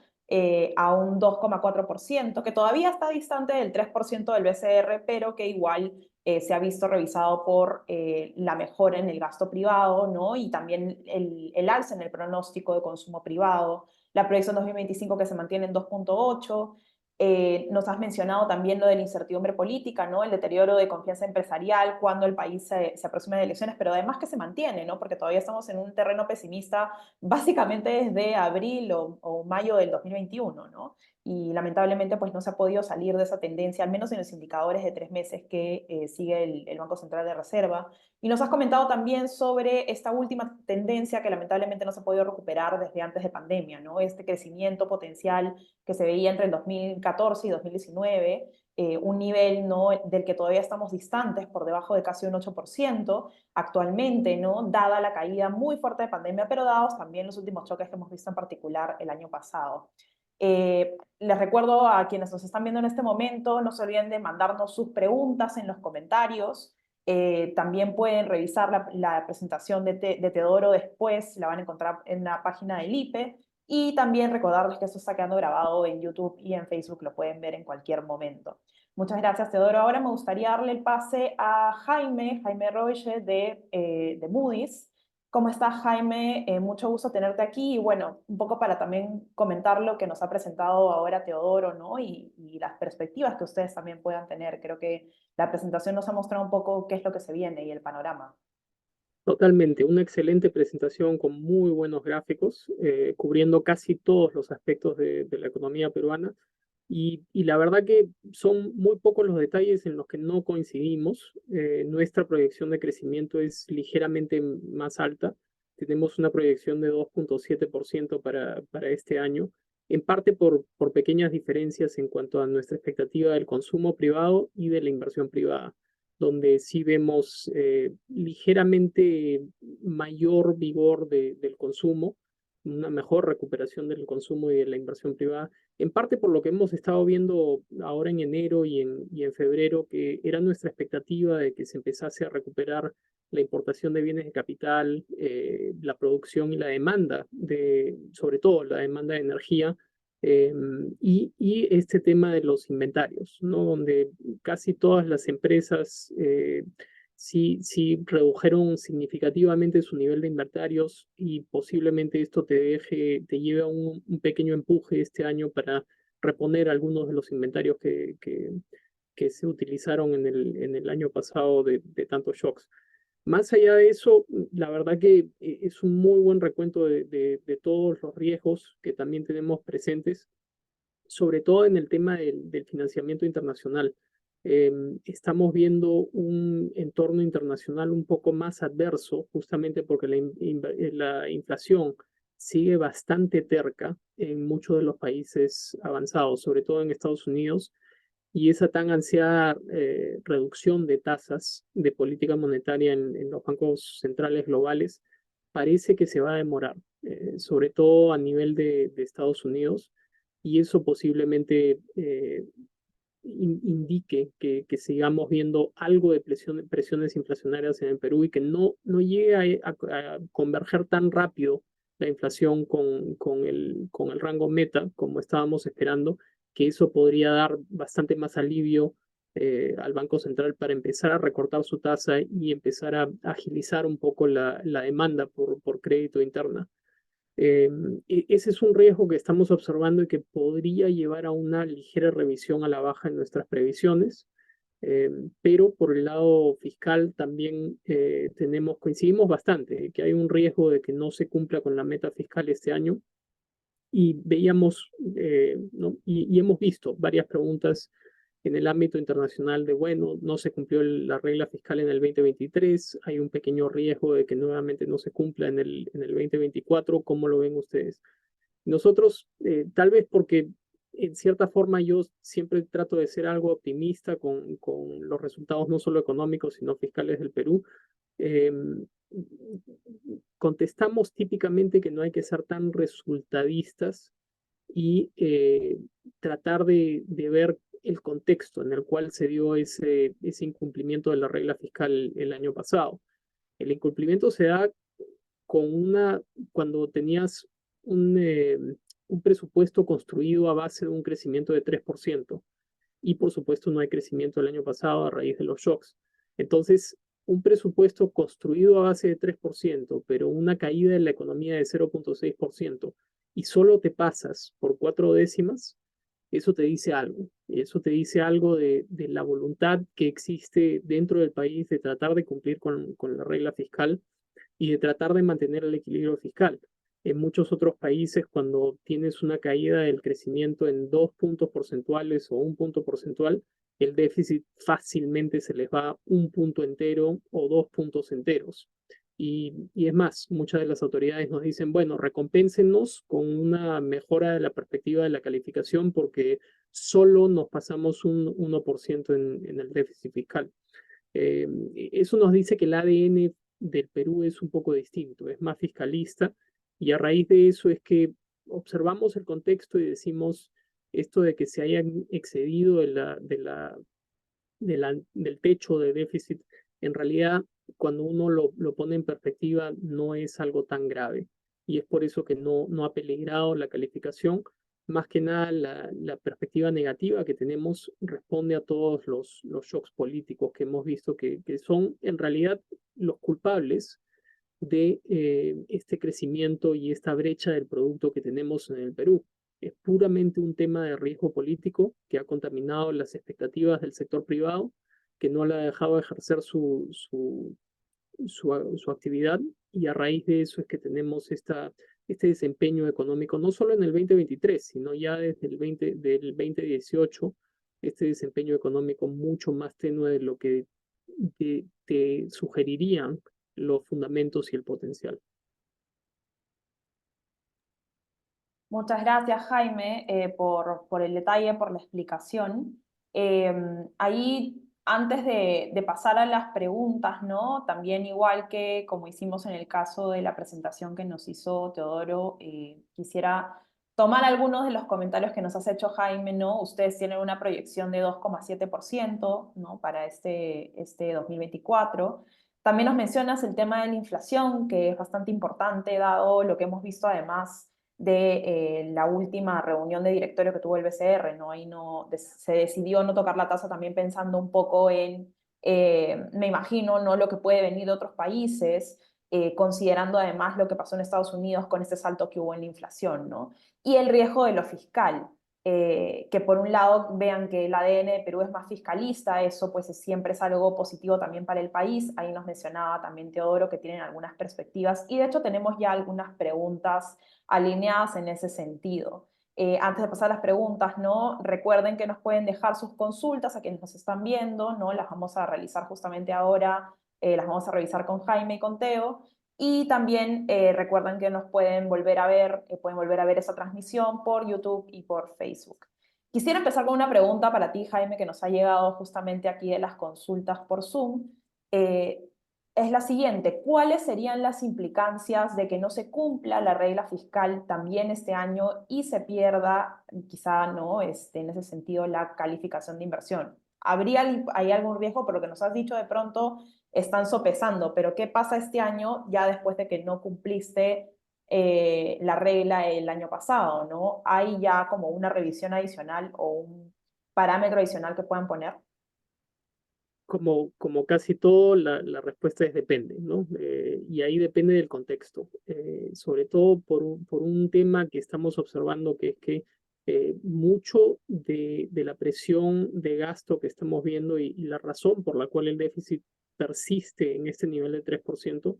A un 2,4%, que todavía está distante del 3% del BCR, pero que igual se ha visto revisado por la mejora en el gasto privado, ¿no? Y también el alza en el pronóstico de consumo privado, la proyección 2025 que se mantiene en 2,8%. Nos has mencionado también lo de la incertidumbre política, ¿no? El deterioro de confianza empresarial cuando el país se aproxima de elecciones, pero además que se mantiene, ¿no? Porque todavía estamos en un terreno pesimista básicamente desde abril o mayo del 2021, ¿no? Y lamentablemente pues no se ha podido salir de esa tendencia, al menos en los indicadores de 3 meses que sigue el Banco Central de Reserva. Y nos has comentado también sobre esta última tendencia que lamentablemente no se ha podido recuperar desde antes de pandemia, ¿no? Este crecimiento potencial que se veía entre el 2014 y 2019, un nivel, ¿no? Del que todavía estamos distantes, por debajo de casi un 8% actualmente, ¿no? Dada la caída muy fuerte de pandemia, pero dados también los últimos choques que hemos visto en particular el año pasado. Les recuerdo a quienes nos están viendo en este momento, no se olviden de mandarnos sus preguntas en los comentarios. También pueden revisar la presentación de Teodoro después, la van a encontrar en la página del IPE. Y también recordarles que esto está quedando grabado en YouTube y en Facebook, lo pueden ver en cualquier momento. Muchas gracias, Teodoro. Ahora me gustaría darle el pase a Jaime Roche de Moody's. ¿Cómo estás, Jaime? Mucho gusto tenerte aquí y bueno, un poco para también comentar lo que nos ha presentado ahora Teodoro, ¿no? Y las perspectivas que ustedes también puedan tener. Creo que la presentación nos ha mostrado un poco qué es lo que se viene y el panorama. Totalmente, una excelente presentación con muy buenos gráficos, cubriendo casi todos los aspectos de la economía peruana. Y la verdad que son muy pocos los detalles en los que no coincidimos. Nuestra proyección de crecimiento es ligeramente más alta. Tenemos una proyección de 2,7% para este año, en parte por pequeñas diferencias en cuanto a nuestra expectativa del consumo privado y de la inversión privada, donde sí vemos ligeramente mayor vigor del consumo, una mejor recuperación del consumo y de la inversión privada, en parte por lo que hemos estado viendo ahora en enero y en febrero, que era nuestra expectativa de que se empezase a recuperar la importación de bienes de capital, la producción y la demanda, sobre todo la demanda de energía, y este tema de los inventarios, ¿no? Donde casi todas las empresas sí redujeron significativamente su nivel de inventarios y posiblemente esto te lleve a un pequeño empuje este año para reponer algunos de los inventarios que se utilizaron en el año pasado de tantos shocks. Más allá de eso, la verdad que es un muy buen recuento de todos los riesgos que también tenemos presentes, sobre todo en el tema del financiamiento internacional. Estamos viendo un entorno internacional un poco más adverso, justamente porque la inflación sigue bastante terca en muchos de los países avanzados, sobre todo en Estados Unidos, y esa tan ansiada reducción de tasas de política monetaria en los bancos centrales globales parece que se va a demorar, sobre todo a nivel de Estados Unidos, y eso posiblemente indique que sigamos viendo algo de presiones inflacionarias en el Perú y que no llegue a converger tan rápido la inflación con el rango meta como estábamos esperando, que eso podría dar bastante más alivio al Banco Central para empezar a recortar su tasa y empezar a agilizar un poco la demanda por crédito interna. Ese es un riesgo que estamos observando y que podría llevar a una ligera revisión a la baja en nuestras previsiones. Pero por el lado fiscal también coincidimos bastante, que hay un riesgo de que no se cumpla con la meta fiscal este año. Y veíamos, ¿no? y hemos visto varias preguntas en el ámbito internacional de, bueno, no se cumplió la regla fiscal en el 2023, hay un pequeño riesgo de que nuevamente no se cumpla en el 2024, ¿cómo lo ven ustedes? Nosotros, tal vez porque en cierta forma yo siempre trato de ser algo optimista con los resultados no solo económicos, sino fiscales del Perú, eh, contestamos típicamente que no hay que ser tan resultadistas y tratar de ver el contexto en el cual se dio ese incumplimiento de la regla fiscal el año pasado. El incumplimiento se da cuando tenías un presupuesto construido a base de un crecimiento de 3%, y por supuesto no hay crecimiento el año pasado a raíz de los shocks. Entonces, un presupuesto construido a base de 3%, pero una caída en la economía de 0.6%, y solo te pasas por 4 décimas, eso te dice algo. Eso te dice algo de la voluntad que existe dentro del país de tratar de cumplir con la regla fiscal y de tratar de mantener el equilibrio fiscal. En muchos otros países, cuando tienes una caída del crecimiento en 2 puntos porcentuales o 1 punto porcentual, el déficit fácilmente se les va 1 punto entero o 2 puntos enteros. Y es más, muchas de las autoridades nos dicen, bueno, recompénsenos con una mejora de la perspectiva de la calificación porque solo nos pasamos un 1% en el déficit fiscal. Eso nos dice que el ADN del Perú es un poco distinto, es más fiscalista, y a raíz de eso es que observamos el contexto y decimos esto de que se hayan excedido del techo de déficit, en realidad cuando uno lo pone en perspectiva no es algo tan grave, y es por eso que no ha peligrado la calificación. Más que nada, la perspectiva negativa que tenemos responde a todos los shocks políticos que hemos visto que son en realidad los culpables de este crecimiento y esta brecha del producto que tenemos en el Perú. Es puramente un tema de riesgo político que ha contaminado las expectativas del sector privado, que no le ha dejado ejercer su actividad, y a raíz de eso es que tenemos este desempeño económico, no solo en el 2023, sino ya desde del 2018, este desempeño económico mucho más tenue de lo que te sugerirían los fundamentos y el potencial. Muchas gracias, Jaime, por el detalle, por la explicación. Ahí, antes de pasar a las preguntas, ¿no? También igual que como hicimos en el caso de la presentación que nos hizo Teodoro, quisiera tomar algunos de los comentarios que nos has hecho, Jaime, ¿no? Ustedes tienen una proyección de 2,7%, ¿no? Para este 2024. También nos mencionas el tema de la inflación, que es bastante importante, dado lo que hemos visto además de la última reunión de directorio que tuvo el BCR, ¿no? Ahí se decidió no tocar la tasa también pensando un poco en, me imagino, ¿no? Lo que puede venir de otros países, considerando además lo que pasó en Estados Unidos con este salto que hubo en la inflación, ¿no? Y el riesgo de lo fiscal, que por un lado vean que el ADN de Perú es más fiscalista, eso pues siempre es algo positivo también para el país. Ahí nos mencionaba también Teodoro que tienen algunas perspectivas y de hecho tenemos ya algunas preguntas alineadas en ese sentido. Antes de pasar a las preguntas, ¿no? Recuerden que nos pueden dejar sus consultas a quienes nos están viendo, ¿no? Las vamos a realizar justamente ahora, las vamos a revisar con Jaime y con Teo. Y también recuerden que nos pueden volver a ver esa transmisión por YouTube y por Facebook. Quisiera empezar con una pregunta para ti, Jaime, que nos ha llegado justamente aquí de las consultas por Zoom. es la siguiente: ¿cuáles serían las implicancias de que no se cumpla la regla fiscal también este año y se pierda, quizá, ¿no? En ese sentido, la calificación de inversión? ¿Hay algún riesgo? Por lo que nos has dicho, de pronto están sopesando, pero ¿qué pasa este año ya después de que no cumpliste la regla el año pasado, ¿no? ¿Hay ya como una revisión adicional o un parámetro adicional que puedan poner? Como casi todo, la respuesta es depende, ¿no? Y ahí depende del contexto. Sobre todo por un tema que estamos observando, que es que mucho de la presión de gasto que estamos viendo y la razón por la cual el déficit persiste en este nivel de 3%,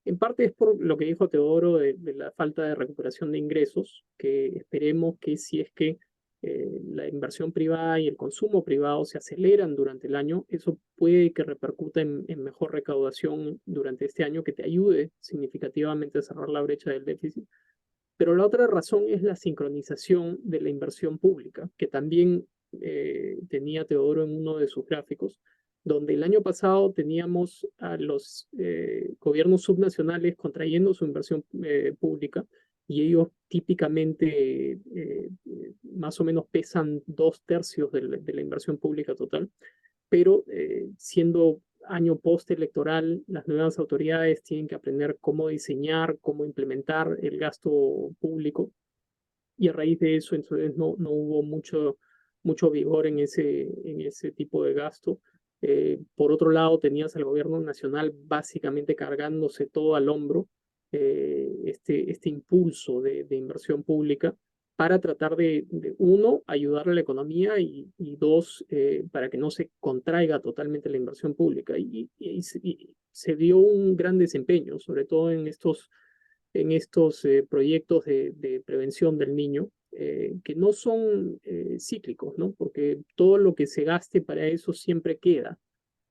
en parte es por lo que dijo Teodoro de la falta de recuperación de ingresos, que esperemos que si es que la inversión privada y el consumo privado se aceleran durante el año, eso puede que repercuta en mejor recaudación durante este año, que te ayude significativamente a cerrar la brecha del déficit. Pero la otra razón es la sincronización de la inversión pública, que también tenía Teodoro en uno de sus gráficos, donde el año pasado teníamos a los gobiernos subnacionales contrayendo su inversión pública, y ellos típicamente más o menos pesan 2/3 de la inversión pública total, pero siendo año postelectoral, las nuevas autoridades tienen que aprender cómo diseñar, cómo implementar el gasto público, y a raíz de eso entonces no hubo mucho vigor en ese tipo de gasto. Por otro lado, tenías al gobierno nacional básicamente cargándose todo al hombro este impulso de inversión pública para tratar uno, ayudar a la economía y dos, para que no se contraiga totalmente la inversión pública. Y se dio un gran desempeño, sobre todo en estos proyectos de prevención del niño, que no son cíclicos, ¿no? Porque todo lo que se gaste para eso siempre queda.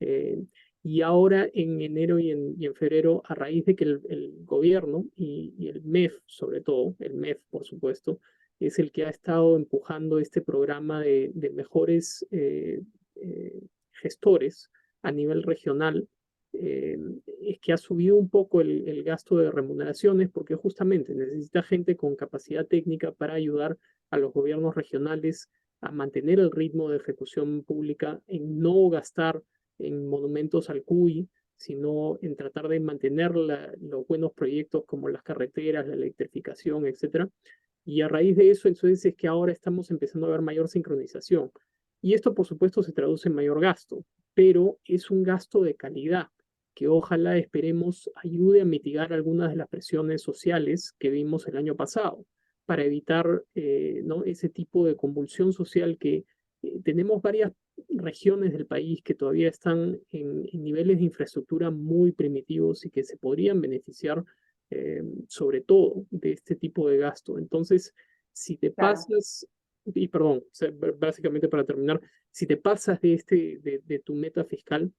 Eh, y ahora en enero y en febrero, a raíz de que el gobierno y el MEF, sobre todo, el MEF, por supuesto, es el que ha estado empujando este programa de mejores eh, gestores a nivel regional, eh, es que ha subido un poco el gasto de remuneraciones, porque justamente necesita gente con capacidad técnica para ayudar a los gobiernos regionales a mantener el ritmo de ejecución pública, en no gastar en monumentos al CUI, sino en tratar de mantener los buenos proyectos como las carreteras, la electrificación, etcétera. Y a raíz de eso, entonces es que ahora estamos empezando a ver mayor sincronización. Y esto, por supuesto, se traduce en mayor gasto, pero es un gasto de calidad que ojalá esperemos ayude a mitigar algunas de las presiones sociales que vimos el año pasado, para evitar ¿no? ese tipo de convulsión social que tenemos varias regiones del país que todavía están en niveles de infraestructura muy primitivos y que se podrían beneficiar sobre todo de este tipo de gasto. Entonces, si te Claro. pasas, y perdón, o sea, básicamente para terminar, si te pasas de tu meta fiscal,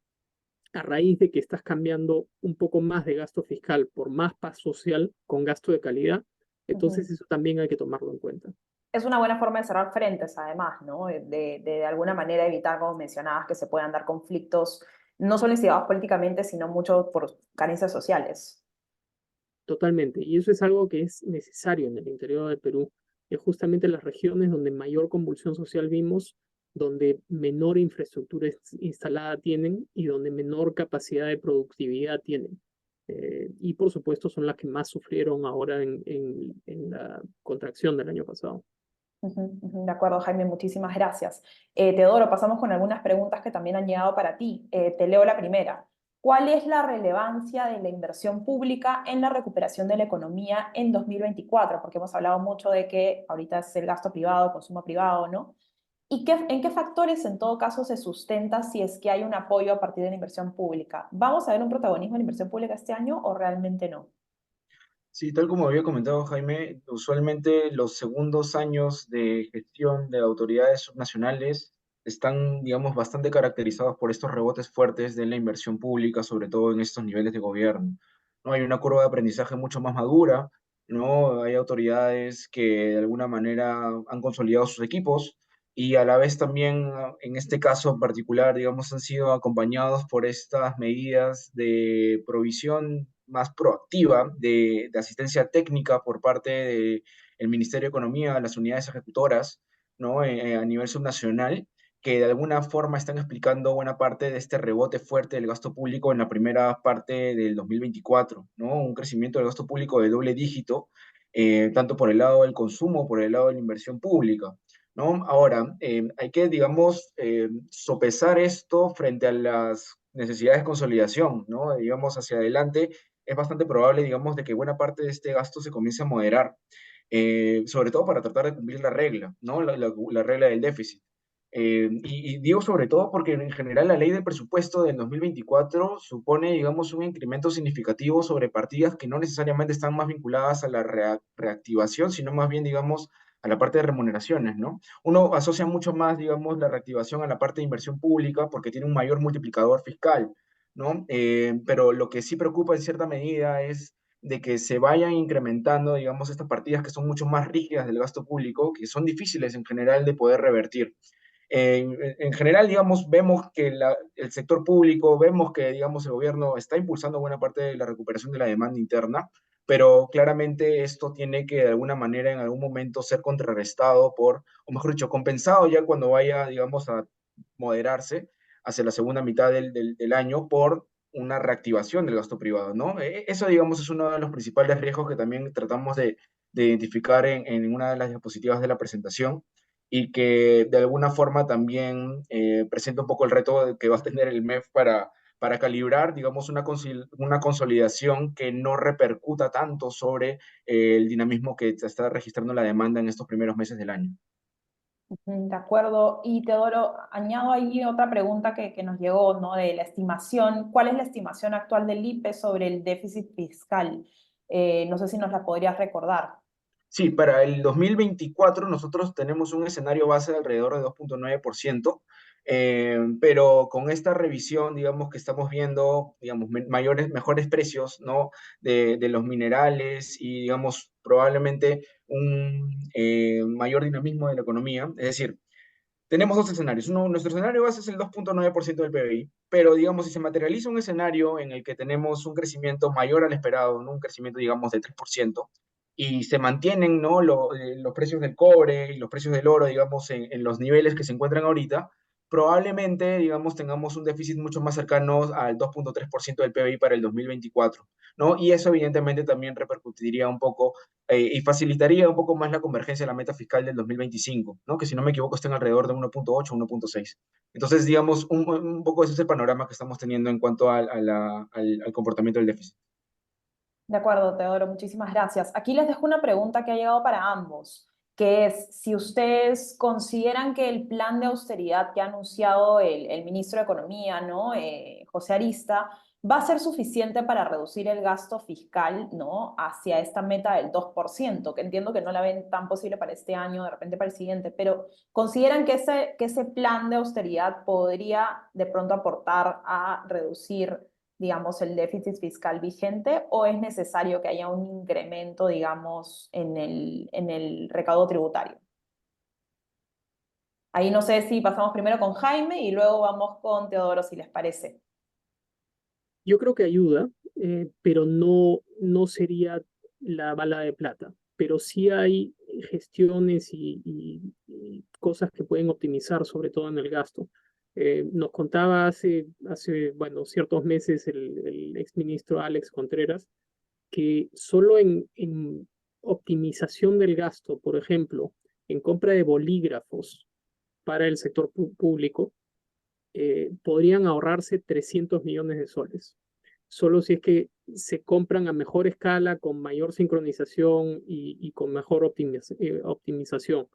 a raíz de que estás cambiando un poco más de gasto fiscal por más paz social con gasto de calidad, entonces Ujú. eso también hay que tomarlo en cuenta. Es una buena forma de cerrar frentes, además, ¿no? De alguna manera evitar, como mencionabas, que se puedan dar conflictos no solo instigados políticamente, sino mucho por carencias sociales. Totalmente. Y eso es algo que es necesario en el interior del Perú. Es justamente las regiones donde mayor convulsión social vimos, donde menor infraestructura instalada tienen y donde menor capacidad de productividad tienen. Y por supuesto son las que más sufrieron ahora en la contracción del año pasado. Ujú, ujú. De acuerdo, Jaime, muchísimas gracias. Teodoro, pasamos con algunas preguntas que también han llegado para ti. Te leo la primera. ¿Cuál es la relevancia de la inversión pública en la recuperación de la economía en 2024? Porque hemos hablado mucho de que ahorita es el gasto privado, el consumo privado, ¿no? ¿Y en qué factores en todo caso se sustenta si es que hay un apoyo a partir de la inversión pública? ¿Vamos a ver un protagonismo en la inversión pública este año o realmente no? Sí, tal como había comentado Jaime, usualmente los segundos años de gestión de autoridades subnacionales están, digamos, bastante caracterizados por estos rebotes fuertes de la inversión pública, sobre todo en estos niveles de gobierno. ¿No? Hay una curva de aprendizaje mucho más madura, ¿no? Hay autoridades que de alguna manera han consolidado sus equipos, y a la vez también, en este caso en particular, digamos, han sido acompañados por estas medidas de provisión más proactiva de asistencia técnica por parte del Ministerio de Economía, las unidades ejecutoras, ¿no? A nivel subnacional, que de alguna forma están explicando buena parte de este rebote fuerte del gasto público en la primera parte del 2024, ¿no? Un crecimiento del gasto público de doble dígito, tanto por el lado del consumo, por el lado de la inversión pública, ¿no? Ahora, hay que, digamos, sopesar esto frente a las necesidades de consolidación, ¿no? Digamos, hacia adelante es bastante probable, digamos, de que buena parte de este gasto se comience a moderar, sobre todo para tratar de cumplir la regla, ¿no? La regla del déficit. Y digo sobre todo porque en general la ley de presupuesto del 2024 supone, digamos, un incremento significativo sobre partidas que no necesariamente están más vinculadas a la reactivación, sino más bien, digamos, a la parte de remuneraciones, ¿no? Uno asocia mucho más, digamos, la reactivación a la parte de inversión pública porque tiene un mayor multiplicador fiscal, ¿no? Pero lo que sí preocupa en cierta medida es de que se vayan incrementando, digamos, estas partidas que son mucho más rígidas del gasto público, que son difíciles en general de poder revertir. En general, digamos, vemos que el sector público, vemos que, digamos, el gobierno está impulsando buena parte de la recuperación de la demanda interna, pero claramente esto tiene que de alguna manera en algún momento ser contrarrestado por, o mejor dicho, compensado ya cuando vaya, digamos, a moderarse hacia la segunda mitad del año por una reactivación del gasto privado, ¿no? Eso, digamos, es uno de los principales riesgos que también tratamos de identificar en una de las diapositivas de la presentación y que de alguna forma también presenta un poco el reto que va a tener el MEF para calibrar, digamos, una consolidación que no repercuta tanto sobre el dinamismo que se está registrando la demanda en estos primeros meses del año. De acuerdo. Y Teodoro, añado ahí otra pregunta que nos llegó, ¿no? De la estimación. ¿Cuál es la estimación actual del IPE sobre el déficit fiscal? No sé si nos la podrías recordar. Sí, para el 2024 nosotros tenemos un escenario base de alrededor de 2,9%, pero con esta revisión, digamos que estamos viendo, digamos, mejores precios, ¿no? De los minerales y, digamos, probablemente un mayor dinamismo de la economía. Es decir, tenemos dos escenarios. Uno, nuestro escenario base es el 2,9% del PBI, pero digamos, si se materializa un escenario en el que tenemos un crecimiento mayor al esperado, ¿no? Un crecimiento, digamos, de 3%, y se mantienen, ¿no? Los precios del cobre y los precios del oro, digamos, en los niveles que se encuentran ahorita, probablemente, digamos, tengamos un déficit mucho más cercano al 2,3% del PBI para el 2024, ¿no? Y eso evidentemente también repercutiría un poco y facilitaría un poco más la convergencia de la meta fiscal del 2025, ¿no? Que si no me equivoco está en alrededor de 1,8, 1,6. Entonces, digamos, un poco ese es el panorama que estamos teniendo en cuanto al comportamiento del déficit. De acuerdo, Teodoro, muchísimas gracias. Aquí les dejo una pregunta que ha llegado para ambos, que es si ustedes consideran que el plan de austeridad que ha anunciado el ministro de Economía, ¿no? José Arista, va a ser suficiente para reducir el gasto fiscal, ¿no? Hacia esta meta del 2%, que entiendo que no la ven tan posible para este año, de repente para el siguiente, pero ¿consideran que ese plan de austeridad podría de pronto aportar a reducir, digamos, el déficit fiscal vigente, o es necesario que haya un incremento, digamos, en el recaudo tributario? Ahí no sé si pasamos primero con Jaime y luego vamos con Teodoro, si les parece. Yo creo que ayuda, pero no sería la bala de plata. Pero sí hay gestiones y cosas que pueden optimizar, sobre todo en el gasto. Nos contaba bueno, ciertos meses el exministro Alex Contreras que solo en optimización del gasto, por ejemplo, en compra de bolígrafos para el sector público, podrían ahorrarse 300 millones de soles. Solo si es que se compran a mejor escala, con mayor sincronización y con mejor optimización.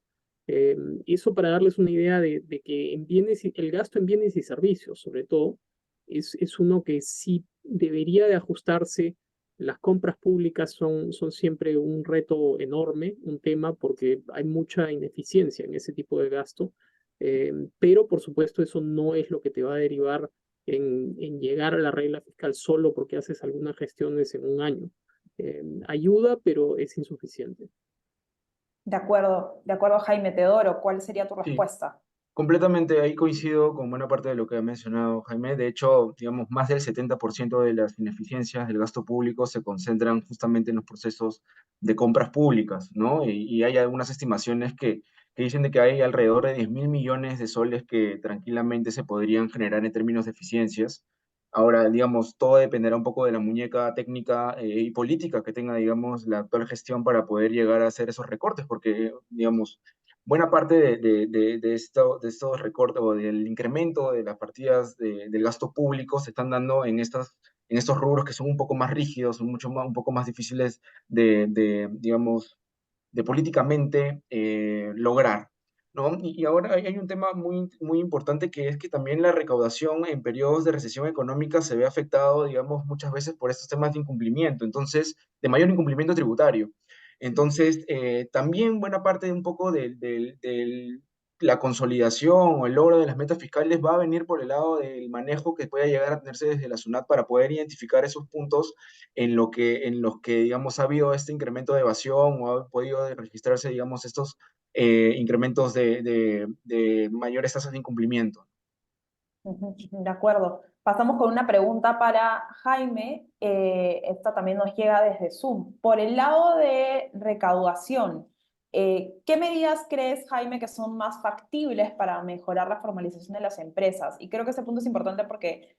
Eso para darles una idea de que el gasto en bienes y servicios, sobre todo, es uno que sí debería de ajustarse. Las compras públicas son siempre un reto enorme, un tema, porque hay mucha ineficiencia en ese tipo de gasto. Pero por supuesto eso no es lo que te va a derivar en llegar a la regla fiscal solo porque haces algunas gestiones en un año. Ayuda, pero es insuficiente. De acuerdo, Jaime Teodoro, ¿cuál sería tu Sí, respuesta? completamente, ahí coincido con buena parte de lo que ha mencionado Jaime. De hecho, digamos, más del 70% de las ineficiencias del gasto público se concentran justamente en los procesos de compras públicas, ¿no? Y hay algunas estimaciones que dicen de que hay alrededor de 10.000 millones de soles que tranquilamente se podrían generar en términos de eficiencias. Ahora, digamos, todo dependerá un poco de la muñeca técnica y política que tenga, digamos, la actual gestión para poder llegar a hacer esos recortes, porque, digamos, buena parte de estos recortes o del incremento de las partidas del gasto público se están dando en estos rubros que son un poco más rígidos, un poco más difíciles digamos, de políticamente lograr, ¿no? Y ahora hay un tema muy importante que es que también la recaudación en periodos de recesión económica se ve afectado, digamos, muchas veces por estos temas de incumplimiento, entonces, de mayor incumplimiento tributario. Entonces, también buena parte de un poco de la consolidación o el logro de las metas fiscales va a venir por el lado del manejo que pueda llegar a tenerse desde la SUNAT para poder identificar esos puntos en los que, digamos, ha habido este incremento de evasión o ha podido registrarse, digamos, estos incrementos de mayores tasas de incumplimiento. Ujú, de acuerdo. Pasamos con una pregunta para Jaime. Esta también nos llega desde Zoom. Por el lado de recaudación, ¿qué medidas crees, Jaime, que son más factibles para mejorar la formalización de las empresas? Y creo que ese punto es importante porque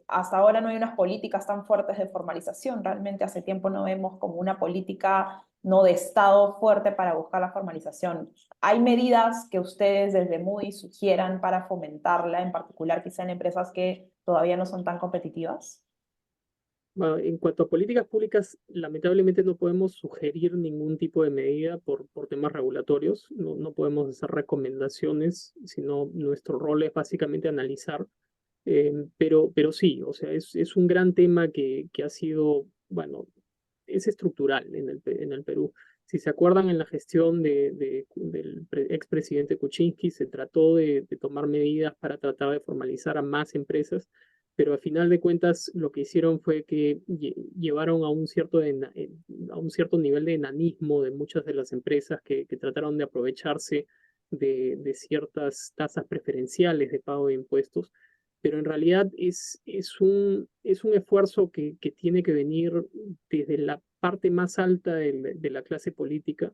hasta ahora no hay unas políticas tan fuertes de formalización. Realmente hace tiempo no vemos como una política no de Estado fuerte para buscar la formalización. ¿Hay medidas que ustedes desde Moody's sugieran para fomentarla, en particular quizá en empresas que todavía no son tan competitivas? Bueno, en cuanto a políticas públicas, lamentablemente no podemos sugerir ningún tipo de medida por temas regulatorios. No podemos hacer recomendaciones, sino nuestro rol es básicamente analizar. Pero sí, o sea, es un gran tema que ha sido, bueno, es estructural en el Perú. Si se acuerdan, en la gestión del expresidente Kuczynski se trató de tomar medidas para tratar de formalizar a más empresas, pero a final de cuentas lo que hicieron fue que llevaron a un a un cierto nivel de enanismo de muchas de las empresas que trataron de aprovecharse de ciertas tasas preferenciales de pago de impuestos, pero en realidad es un esfuerzo que tiene que venir desde la parte más alta de la clase política,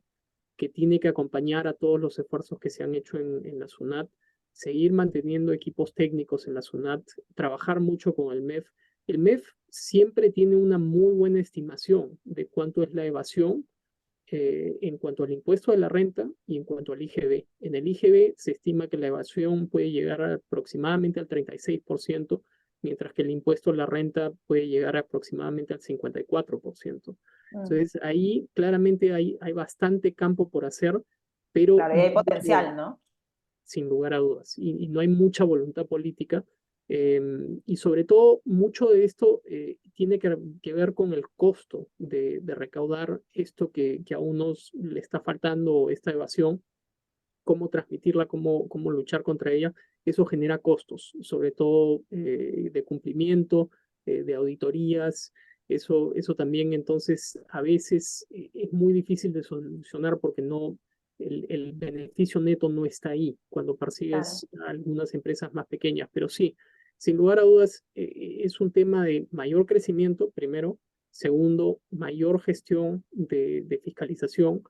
que tiene que acompañar a todos los esfuerzos que se han hecho en la SUNAT, seguir manteniendo equipos técnicos en la SUNAT, trabajar mucho con el MEF. El MEF siempre tiene una muy buena estimación de cuánto es la evasión en cuanto al impuesto de la renta y en cuanto al IGB. En el IGB se estima que la evasión puede llegar aproximadamente al 36%, mientras que el impuesto a la renta puede llegar aproximadamente al 54%. Mm, Entonces, ahí claramente hay bastante campo por hacer, pero claro, y no hay hay mucha potencial, ¿no? sin lugar a dudas, y no hay mucha voluntad política. Y sobre todo, mucho de esto tiene que ver con el costo de recaudar esto que a unos le está faltando, esta evasión, cómo transmitirla, cómo luchar contra ella. Eso genera costos, sobre todo de cumplimiento, de auditorías. Eso también entonces a veces es muy difícil de solucionar porque el beneficio neto no está ahí cuando Claro. persigues a algunas empresas más pequeñas. Pero sí, sin lugar a dudas, es un tema de mayor crecimiento, primero. Segundo, mayor gestión de fiscalización.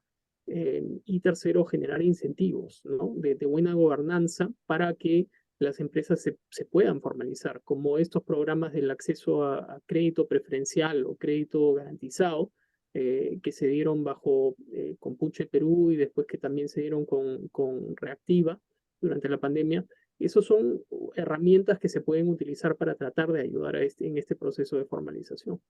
Y tercero, generar incentivos, ¿no? De buena gobernanza para que las empresas se puedan formalizar, como estos programas del acceso a crédito preferencial o crédito garantizado, que se dieron bajo Compuche Perú y después que también se dieron con Reactiva durante la pandemia. Esos son herramientas que se pueden utilizar para tratar de ayudar en este proceso de formalización.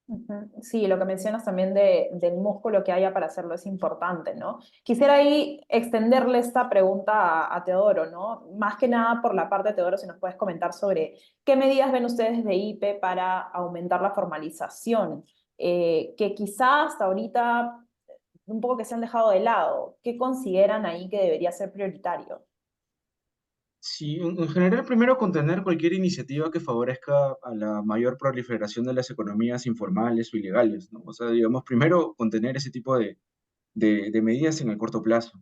Ujú. Sí, lo que mencionas también del músculo que haya para hacerlo es importante, ¿no? Quisiera ahí extenderle esta pregunta a Teodoro, ¿no? Más que nada por la parte de Teodoro, si nos puedes comentar sobre qué medidas ven ustedes de IPE para aumentar la formalización, que quizás hasta ahorita un poco que se han dejado de lado. ¿Qué consideran ahí que debería ser prioritario? Sí, en general, primero contener cualquier iniciativa que favorezca a la mayor proliferación de las economías informales o ilegales, ¿no? O sea, digamos, primero contener ese tipo de medidas en el corto plazo.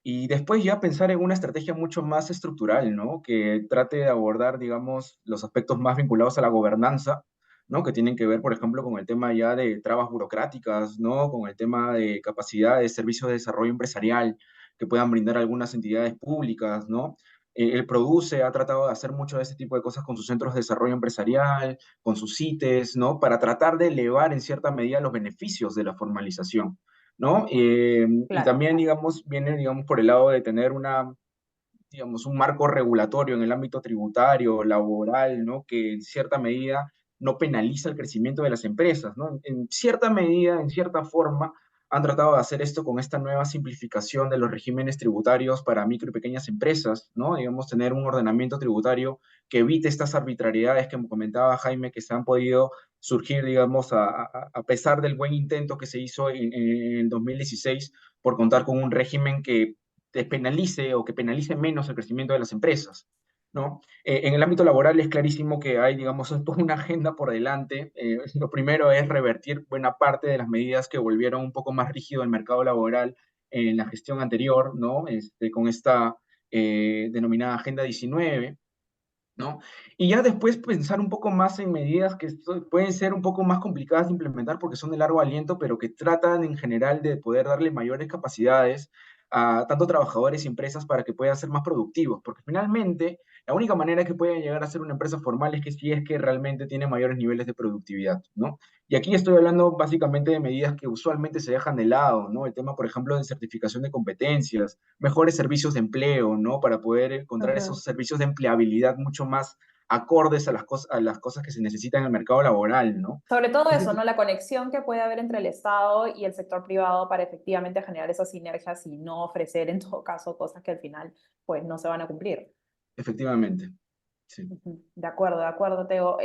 Y después ya pensar en una estrategia mucho más estructural, ¿no? Que trate de abordar, digamos, los aspectos más vinculados a la gobernanza, ¿no? Que tienen que ver, por ejemplo, con el tema ya de trabas burocráticas, ¿no? Con el tema de capacidades, servicios de desarrollo empresarial que puedan brindar algunas entidades públicas, ¿no? Él produce, ha tratado de hacer mucho de ese tipo de cosas con sus centros de desarrollo empresarial, con sus CITES, ¿no? Para tratar de elevar en cierta medida los beneficios de la formalización, ¿no? Y Claro. también, digamos, viene, digamos, por el lado de tener una, digamos, un marco regulatorio en el ámbito tributario, laboral, ¿no? Que en cierta medida no penaliza el crecimiento de las empresas, ¿no? En cierta medida, en cierta forma, han tratado de hacer esto con esta nueva simplificación de los regímenes tributarios para micro y pequeñas empresas, ¿no? Digamos, tener un ordenamiento tributario que evite estas arbitrariedades que comentaba Jaime, que se han podido surgir, digamos, a pesar del buen intento que se hizo en el 2016 por contar con un régimen que penalice o que penalice menos el crecimiento de las empresas, ¿no? En el ámbito laboral es clarísimo que hay, digamos, toda una agenda por delante. Lo primero es revertir buena parte de las medidas que volvieron un poco más rígido el mercado laboral en la gestión anterior, ¿no? Con esta denominada Agenda 19, ¿no? Y ya después pensar un poco más en medidas que pueden ser un poco más complicadas de implementar porque son de largo aliento, pero que tratan en general de poder darle mayores capacidades a tanto trabajadores y empresas para que puedan ser más productivos, porque finalmente la única manera que pueden llegar a ser una empresa formal es que si es que realmente tiene mayores niveles de productividad, ¿no? Y aquí estoy hablando básicamente de medidas que usualmente se dejan de lado, ¿no? El tema, por ejemplo, de certificación de competencias, mejores servicios de empleo, ¿no? Para poder encontrar Ujú. esos servicios de empleabilidad mucho más acordes a las cosas que se necesitan en el mercado laboral, ¿no? Sobre todo Ese eso, ti- ¿no? La conexión que puede haber entre el Estado y el sector privado para efectivamente generar esas sinergias y no ofrecer en todo caso cosas que al final pues no se van a cumplir. Efectivamente, sí. Ujú. De acuerdo, Teo.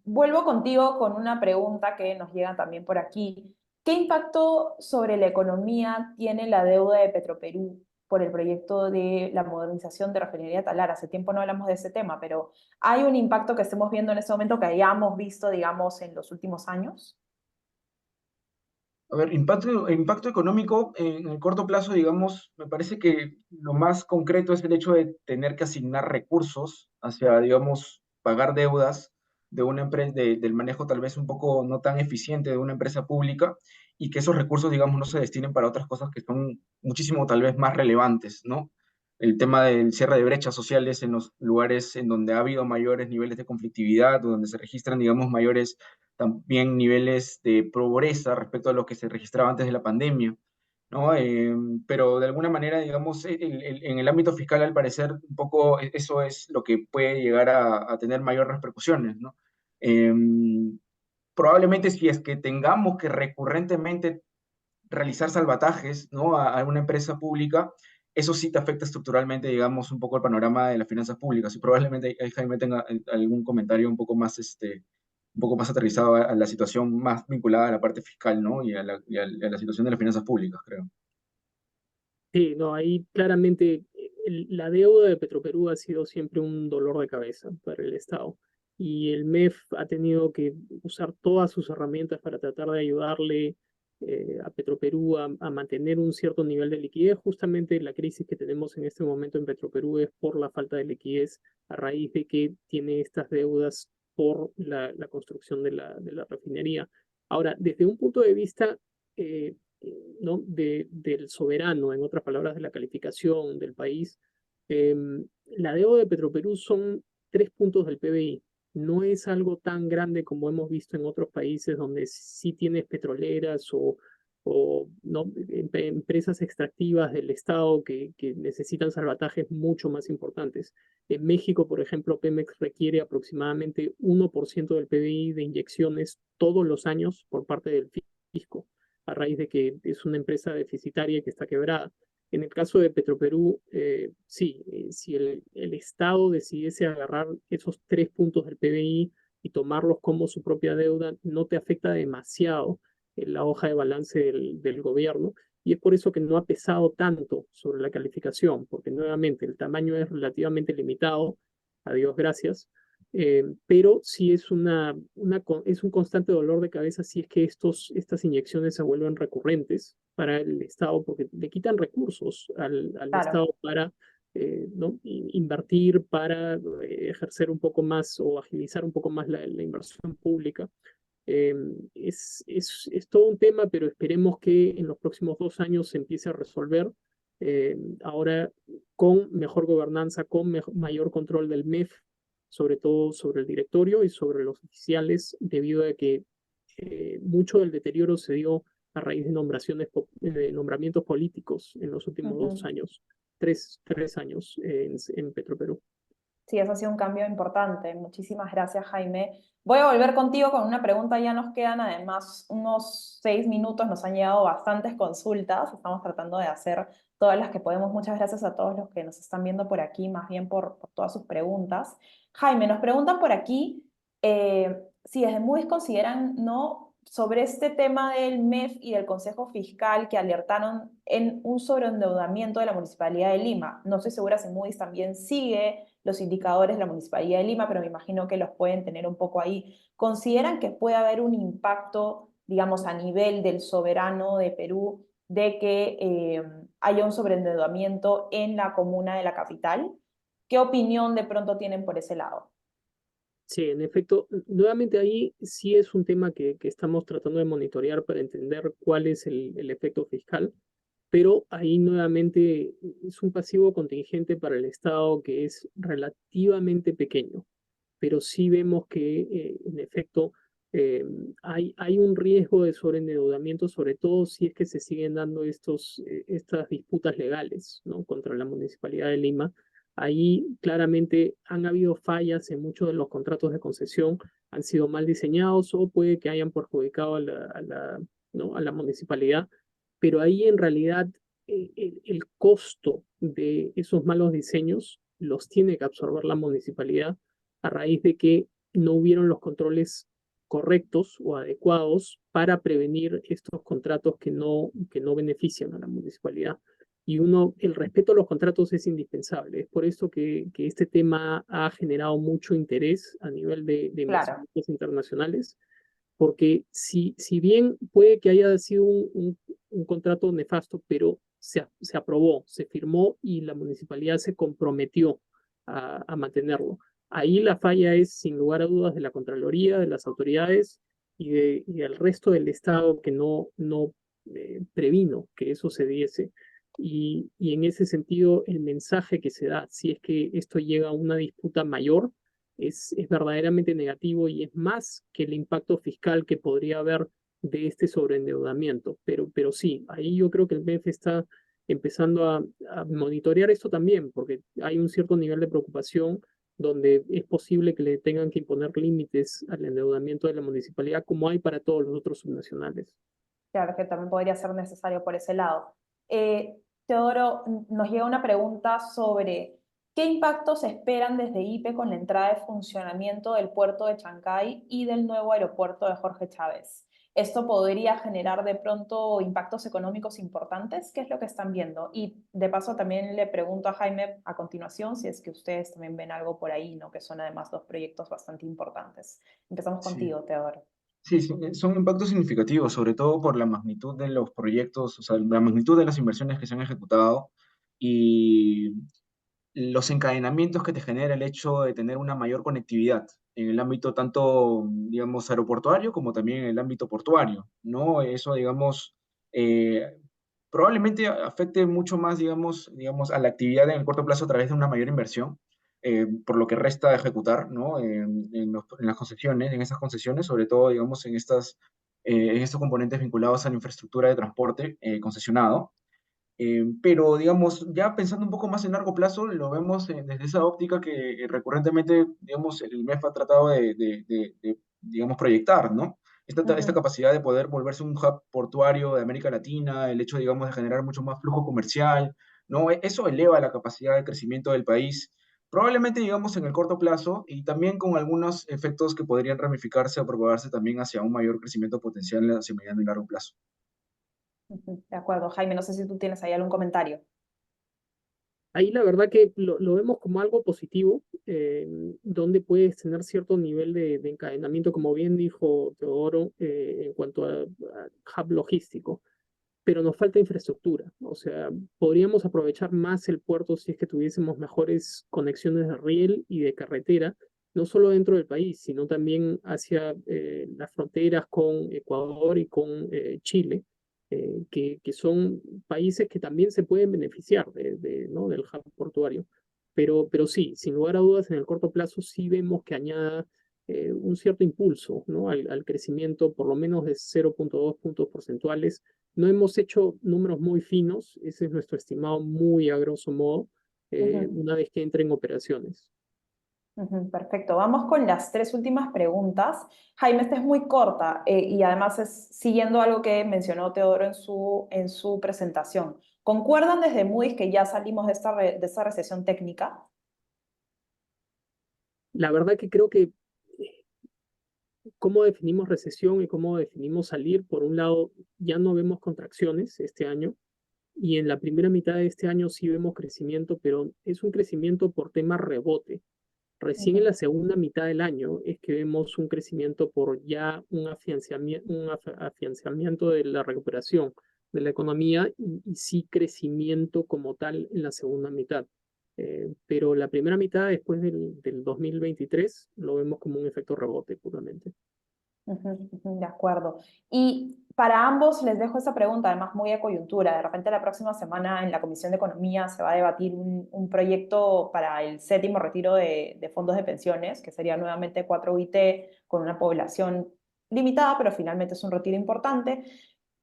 Vuelvo contigo con una pregunta que nos llega también por aquí. ¿Qué impacto sobre la economía tiene la deuda de Petroperú por el proyecto de la modernización de refinería Talar? Hace tiempo no hablamos de ese tema, pero ¿hay un impacto que estemos viendo en este momento que hayamos visto, digamos, en los últimos años? A ver, impacto económico en el corto plazo, digamos, me parece que lo más concreto es el hecho de tener que asignar recursos hacia, digamos, pagar deudas de una empresa, del manejo tal vez un poco no tan eficiente de una empresa pública y que esos recursos, digamos, no se destinen para otras cosas que son muchísimo tal vez más relevantes, ¿no? El tema del cierre de brechas sociales en los lugares en donde ha habido mayores niveles de conflictividad, o donde se registran, digamos, mayores también niveles de pobreza respecto a lo que se registraba antes de la pandemia, ¿no? Pero de alguna manera, digamos, en el ámbito fiscal, al parecer, un poco eso es lo que puede llegar a tener mayores repercusiones, ¿no? Eh, Probablemente si es que tengamos que recurrentemente realizar salvatajes, ¿no? A una empresa pública, eso sí te afecta estructuralmente, digamos, un poco el panorama de las finanzas públicas. Y probablemente ahí Jaime tenga algún comentario un poco más, un poco más aterrizado a la situación más vinculada a la parte fiscal, ¿no? Y a la situación de las finanzas públicas, creo. Sí, no, ahí claramente la deuda de Petroperú ha sido siempre un dolor de cabeza para el Estado. Y el MEF ha tenido que usar todas sus herramientas para tratar de ayudarle a Petroperú a mantener un cierto nivel de liquidez. Justamente la crisis que tenemos en este momento en Petroperú es por la falta de liquidez a raíz de que tiene estas deudas por la construcción de la refinería. Ahora, desde un punto de vista eh, ¿no? Del soberano, en otras palabras, de la calificación del país, la deuda de Petroperú son 3 puntos del PBI. No es algo tan grande como hemos visto en otros países donde sí tienes petroleras o ¿no? Empresas extractivas del Estado que necesitan salvatajes mucho más importantes. En México, por ejemplo, Pemex requiere aproximadamente 1% del PBI de inyecciones todos los años por parte del fisco a raíz de que es una empresa deficitaria y que está quebrada. En el caso de Petroperú, sí, si el Estado decidiese agarrar esos 3 puntos del PBI y tomarlos como su propia deuda, no te afecta demasiado en la hoja de balance del gobierno. Y es por eso que no ha pesado tanto sobre la calificación, porque nuevamente el tamaño es relativamente limitado, a Dios gracias, pero sí es es un constante dolor de cabeza si es que estas inyecciones se vuelven recurrentes para el Estado, porque le quitan recursos al Claro. Estado para ¿no? Invertir, para ejercer un poco más o agilizar un poco más la inversión pública. Eh, es todo un tema, pero esperemos que en los próximos 2 años se empiece a resolver. Ahora con mejor gobernanza, con mayor control del MEF, sobre todo sobre el directorio y sobre los oficiales, debido a que mucho del deterioro se dio a raíz de nombramientos políticos en los últimos Ujú. 2 años, tres años en Petroperú. Sí, eso ha sido un cambio importante. Muchísimas gracias, Jaime. Voy a volver contigo con una pregunta. Ya nos quedan además unos 6 minutos. Nos han llegado bastantes consultas. Estamos tratando de hacer todas las que podemos. Muchas gracias a todos los que nos están viendo por aquí, más bien por todas sus preguntas. Jaime, nos preguntan por aquí si desde Moody's consideran, ¿no?, sobre este tema del MEF y del Consejo Fiscal que alertaron en un sobreendeudamiento de la Municipalidad de Lima. No estoy segura si Moody's también sigue los indicadores de la Municipalidad de Lima, pero me imagino que los pueden tener un poco ahí. ¿Consideran que puede haber un impacto, digamos, a nivel del soberano de Perú de que haya un sobreendeudamiento en la comuna de la capital? ¿Qué opinión de pronto tienen por ese lado? Sí, en efecto, nuevamente ahí sí es un tema que estamos tratando de monitorear para entender cuál es el efecto fiscal, pero ahí nuevamente es un pasivo contingente para el Estado que es relativamente pequeño, pero sí vemos que en efecto eh, hay un riesgo de sobreendeudamiento, sobre todo si es que se siguen dando estas disputas legales, ¿no?, contra la Municipalidad de Lima. Ahí claramente han habido fallas en muchos de los contratos de concesión, han sido mal diseñados o puede que hayan perjudicado ¿no?, a la municipalidad, pero ahí en realidad el costo de esos malos diseños los tiene que absorber la municipalidad a raíz de que no hubieron los controles correctos o adecuados para prevenir estos contratos que no benefician a la municipalidad. Y el respeto a los contratos es indispensable. Es por eso que este tema ha generado mucho interés a nivel de Claro. inversionistas internacionales, porque si bien puede que haya sido un contrato nefasto, pero se aprobó, se firmó y la municipalidad se comprometió a mantenerlo. Ahí la falla es, sin lugar a dudas, de la Contraloría, de las autoridades y del resto del Estado que no previno que eso se diese. Y en ese sentido, el mensaje que se da, si es que esto llega a una disputa mayor, es verdaderamente negativo y es más que el impacto fiscal que podría haber de este sobreendeudamiento. Pero sí, ahí yo creo que el MEF está empezando a monitorear esto también, porque hay un cierto nivel de preocupación donde es posible que le tengan que imponer límites al endeudamiento de la municipalidad, como hay para todos los otros subnacionales. Claro que también podría ser necesario por ese lado. Teodoro, nos llega una pregunta sobre qué impactos esperan desde IPE con la entrada de funcionamiento del puerto de Chancay y del nuevo aeropuerto de Jorge Chávez. ¿Esto podría generar de pronto impactos económicos importantes? ¿Qué es lo que están viendo? Y de paso también le pregunto a Jaime a continuación si es que ustedes también ven algo por ahí, ¿no?, que son además dos proyectos bastante importantes. Empezamos Sí. contigo, Teodoro. Sí, sí, son impactos significativos, sobre todo por la magnitud de los proyectos, o sea, la magnitud de las inversiones que se han ejecutado y los encadenamientos que te genera el hecho de tener una mayor conectividad en el ámbito tanto, digamos, aeroportuario como también en el ámbito portuario, ¿no? Eso, digamos, eh, probablemente afecte mucho más, digamos, a la actividad en el corto plazo a través de una mayor inversión, por lo que resta de ejecutar, ¿no? En las concesiones, en esas concesiones, sobre todo, digamos, en estos componentes vinculados a la infraestructura de transporte concesionado. Pero, digamos, ya pensando un poco más en largo plazo, lo vemos desde esa óptica que recurrentemente, digamos, el MEF ha tratado digamos, proyectar, ¿no? Esta Ujú. capacidad de poder volverse un hub portuario de América Latina, el hecho, digamos, de generar mucho más flujo comercial, ¿no? Eso eleva la capacidad de crecimiento del país, probablemente, digamos, en el corto plazo y también con algunos efectos que podrían ramificarse o propagarse también hacia un mayor crecimiento potencial hacia mediano y largo plazo. Ujú. De acuerdo, Jaime, no sé si tú tienes ahí algún comentario. Ahí la verdad que lo vemos como algo positivo, donde puedes tener cierto nivel de encadenamiento, como bien dijo Teodoro, en cuanto a hub logístico, pero nos falta infraestructura. O sea, podríamos aprovechar más el puerto si es que tuviésemos mejores conexiones de riel y de carretera, no solo dentro del país, sino también hacia las fronteras con Ecuador y con Chile, que son países que también se pueden beneficiar ¿no? del hub portuario. Pero sí, sin lugar a dudas, en el corto plazo sí vemos que añada un cierto impulso, ¿no? al crecimiento, por lo menos de 0,2 puntos porcentuales. No hemos hecho números muy finos, ese es nuestro estimado muy a grosso modo, Ujú, una vez que entre en operaciones. ujú, perfecto. Vamos con las tres últimas preguntas. Jaime, esta es muy corta y además es siguiendo algo que mencionó Teodoro en su presentación. ¿Concuerdan desde Moody's que ya salimos de de esta recesión técnica? La verdad que creo que cómo definimos recesión y cómo definimos salir, por un lado, ya no vemos contracciones este año, y en la primera mitad de este año sí vemos crecimiento, pero es un crecimiento por tema rebote. Recién en Ujú, la segunda mitad del año es que vemos un crecimiento por ya un afianzamiento de la recuperación de la economía y sí crecimiento como tal en la segunda mitad. Pero la primera mitad, después del 2023, lo vemos como un efecto rebote puramente. ujú, ujú, de acuerdo. Y para ambos les dejo esa pregunta, además muy de coyuntura. De repente la próxima semana en la Comisión de Economía se va a debatir un proyecto para el séptimo retiro de fondos de pensiones, que sería nuevamente 4 UIT con una población limitada, pero finalmente es un retiro importante.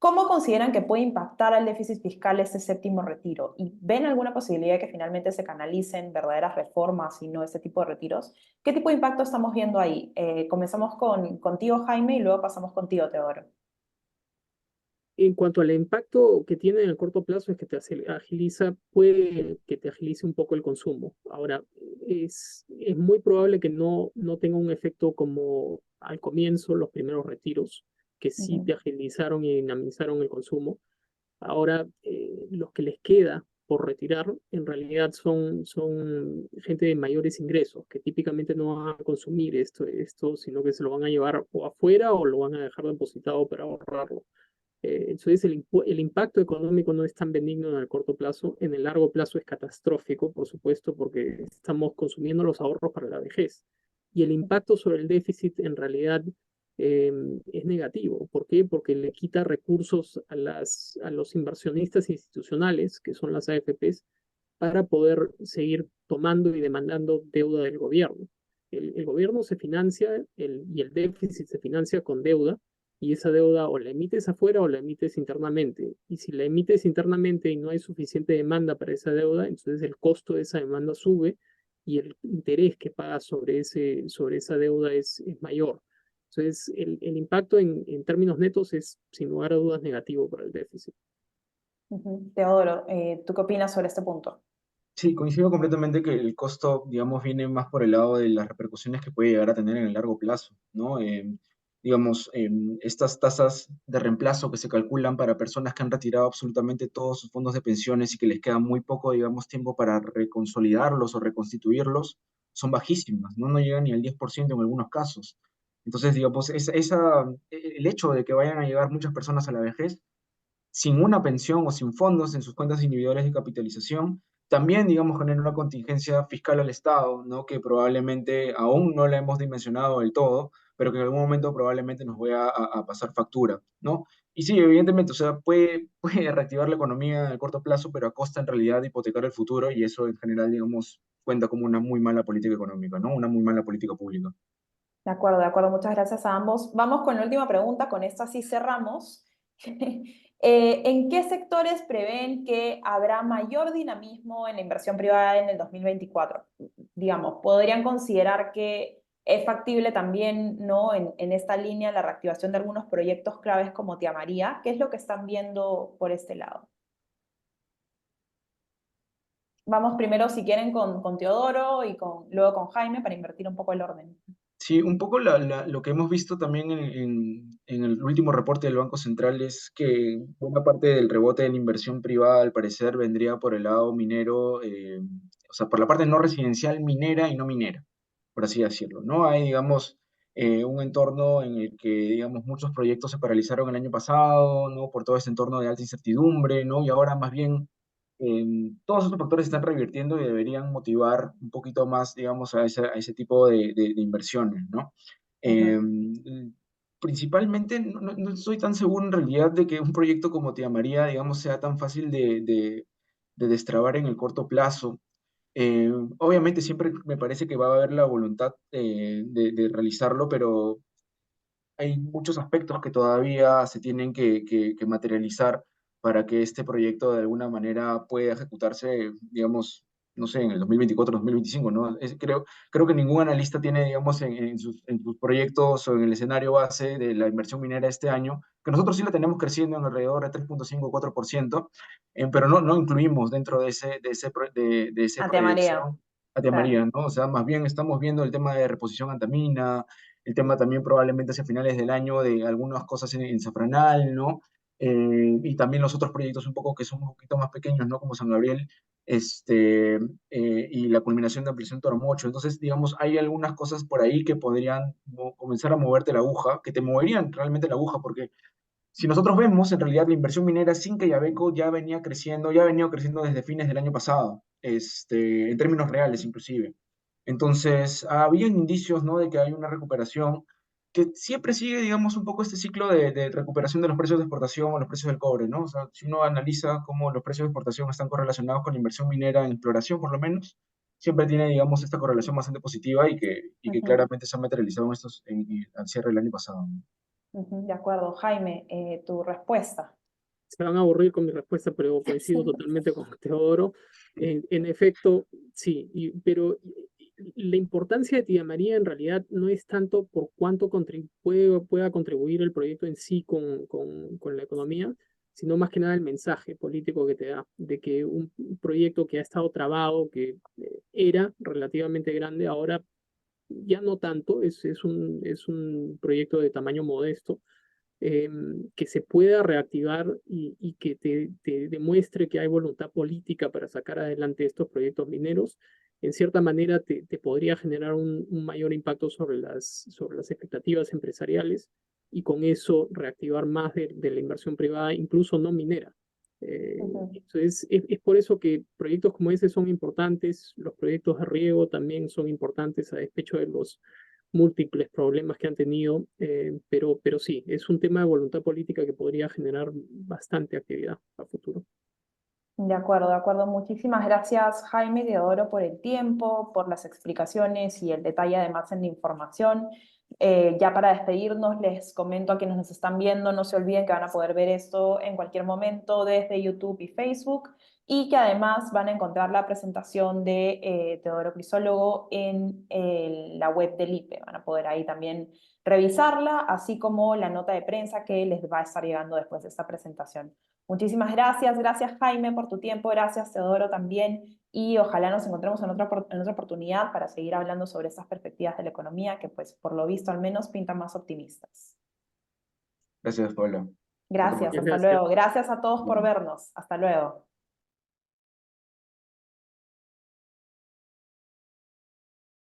¿Cómo consideran que puede impactar al déficit fiscal este séptimo retiro? ¿Y ven alguna posibilidad de que finalmente se canalicen verdaderas reformas y no este tipo de retiros? ¿Qué tipo de impacto estamos viendo ahí? Comenzamos contigo, Jaime, y luego pasamos contigo, Teodoro. En cuanto al impacto que tiene en el corto plazo, es que puede que te agilice un poco el consumo. Ahora, es muy probable que no tenga un efecto como al comienzo, los primeros retiros, que sí Ujú, te agilizaron y dinamizaron el consumo. Ahora, los que les queda por retirar, en realidad son gente de mayores ingresos, que típicamente no van a consumir esto, sino que se lo van a llevar o afuera o lo van a dejar depositado para ahorrarlo. Entonces el impacto económico no es tan benigno en el corto plazo, en el largo plazo es catastrófico, por supuesto, porque estamos consumiendo los ahorros para la vejez. Y el impacto sobre el déficit en realidad eh, es negativo. ¿Por qué? Porque le quita recursos a los inversionistas institucionales, que son las AFPs, para poder seguir tomando y demandando deuda del gobierno. El gobierno se financia y el déficit se financia con deuda, y esa deuda o la emites afuera o la emites internamente. Y si la emites internamente y no hay suficiente demanda para esa deuda, entonces el costo de esa demanda sube y el interés que pagas sobre esa deuda es mayor. Entonces, el impacto en términos netos es, sin lugar a dudas, negativo para el déficit. ujú. Teodoro, ¿tú qué opinas sobre este punto? Sí, coincido completamente que el costo, digamos, viene más por el lado de las repercusiones que puede llegar a tener en el largo plazo, ¿no? Digamos, estas tasas de reemplazo que se calculan para personas que han retirado absolutamente todos sus fondos de pensiones y que les queda muy poco, digamos, tiempo para reconsolidarlos o reconstituirlos, son bajísimas, ¿no? No llegan ni al 10% en algunos casos. Entonces, digamos, el hecho de que vayan a llegar muchas personas a la vejez sin una pensión o sin fondos en sus cuentas individuales de capitalización, también, digamos, genera una contingencia fiscal al Estado, ¿no? Que probablemente aún no la hemos dimensionado del todo, pero que en algún momento probablemente nos vaya a pasar factura, ¿no? Y sí, evidentemente, o sea, puede reactivar la economía en el corto plazo, pero a costa en realidad de hipotecar el futuro, y eso en general, digamos, cuenta como una muy mala política económica, ¿no? Una muy mala política pública. De acuerdo, de acuerdo. Muchas gracias a ambos. Vamos con la última pregunta, con esta sí cerramos. ¿En qué sectores prevén que habrá mayor dinamismo en la inversión privada en el 2024? Digamos, ¿podrían considerar que es factible también, ¿no? En esta línea la reactivación de algunos proyectos claves como Tía María? ¿Qué es lo que están viendo por este lado? Vamos primero, si quieren, con Teodoro y luego con Jaime para invertir un poco el orden. Sí, un poco lo que hemos visto también en el último reporte del Banco Central es que buena parte del rebote de la inversión privada, al parecer, vendría por el lado minero, o sea, por la parte no residencial minera y no minera, por así decirlo. No hay, digamos, un entorno en el que, digamos, muchos proyectos se paralizaron el año pasado, ¿no? Por todo este entorno de alta incertidumbre, ¿no? Y ahora más bien todos esos factores se están revirtiendo y deberían motivar un poquito más, digamos, a ese tipo de inversiones, ¿no? Ujú. Eh, Principalmente, no estoy tan seguro en realidad de que un proyecto como Tía María, digamos, sea tan fácil de destrabar en el corto plazo. Obviamente siempre me parece que va a haber la voluntad de realizarlo, pero hay muchos aspectos que todavía se tienen que materializar para que este proyecto de alguna manera pueda ejecutarse, digamos, no sé, en el 2024, 2025, ¿no? Creo que ningún analista tiene, digamos, en sus proyectos o en el escenario base de la inversión minera este año, que nosotros sí la tenemos creciendo en alrededor de 3,5 4%, pero no incluimos dentro de esa A Tía María, proyección a Tía claro. María, ¿no? O sea, más bien estamos viendo el tema de reposición antamina, el tema también probablemente hacia finales del año de algunas cosas en Zafranal, ¿no? Y también los otros proyectos un poco que son un poquito más pequeños, ¿no? Como San Gabriel, y la culminación de ampliación Toromocho. Entonces, digamos, hay algunas cosas por ahí que podrían comenzar a moverte la aguja, que te moverían realmente la aguja, porque si nosotros vemos, en realidad la inversión minera sin Quellaveco ya venía creciendo, ya ha venido creciendo desde fines del año pasado, en términos reales inclusive. Entonces, había indicios, ¿no? De que hay una recuperación que siempre sigue, digamos, un poco este ciclo de recuperación de los precios de exportación o los precios del cobre, ¿no? O sea, si uno analiza cómo los precios de exportación están correlacionados con la inversión minera en exploración, por lo menos, siempre tiene, digamos, esta correlación bastante positiva y que Ujú, claramente se ha materializado al cierre del año pasado, ¿no? ujú, de acuerdo. Jaime, tu respuesta. Se van a aburrir con mi respuesta, pero coincido totalmente con Teodoro. En efecto, sí, pero la importancia de Tía María en realidad no es tanto por cuánto pueda contribuir el proyecto en sí con la economía, sino más que nada el mensaje político que te da, de que un proyecto que ha estado trabado, que era relativamente grande, ahora ya no tanto, es un proyecto de tamaño modesto, que se pueda reactivar y que te demuestre que hay voluntad política para sacar adelante estos proyectos mineros, en cierta manera te podría generar un mayor impacto sobre las expectativas empresariales y con eso reactivar más de la inversión privada, incluso no minera. Ujú. Entonces, es por eso que proyectos como ese son importantes, los proyectos de riego también son importantes a despecho de los múltiples problemas que han tenido, pero sí, es un tema de voluntad política que podría generar bastante actividad a futuro. De acuerdo, de acuerdo. Muchísimas gracias, Jaime y Teodoro, por el tiempo, por las explicaciones y el detalle además en la información. Ya para despedirnos, les comento a quienes nos están viendo, no se olviden que van a poder ver esto en cualquier momento desde YouTube y Facebook y que además van a encontrar la presentación de Teodoro Crisólogo en la web del IPE. Van a poder ahí también revisarla, así como la nota de prensa que les va a estar llegando después de esta presentación. Muchísimas gracias, gracias Jaime por tu tiempo, gracias Teodoro también y ojalá nos encontremos en otra oportunidad para seguir hablando sobre estas perspectivas de la economía que pues por lo visto al menos pintan más optimistas. Gracias, Pablo. Hasta Gracias, pronto. Muchas hasta gracias. luego. Gracias a todos por vernos. Hasta luego.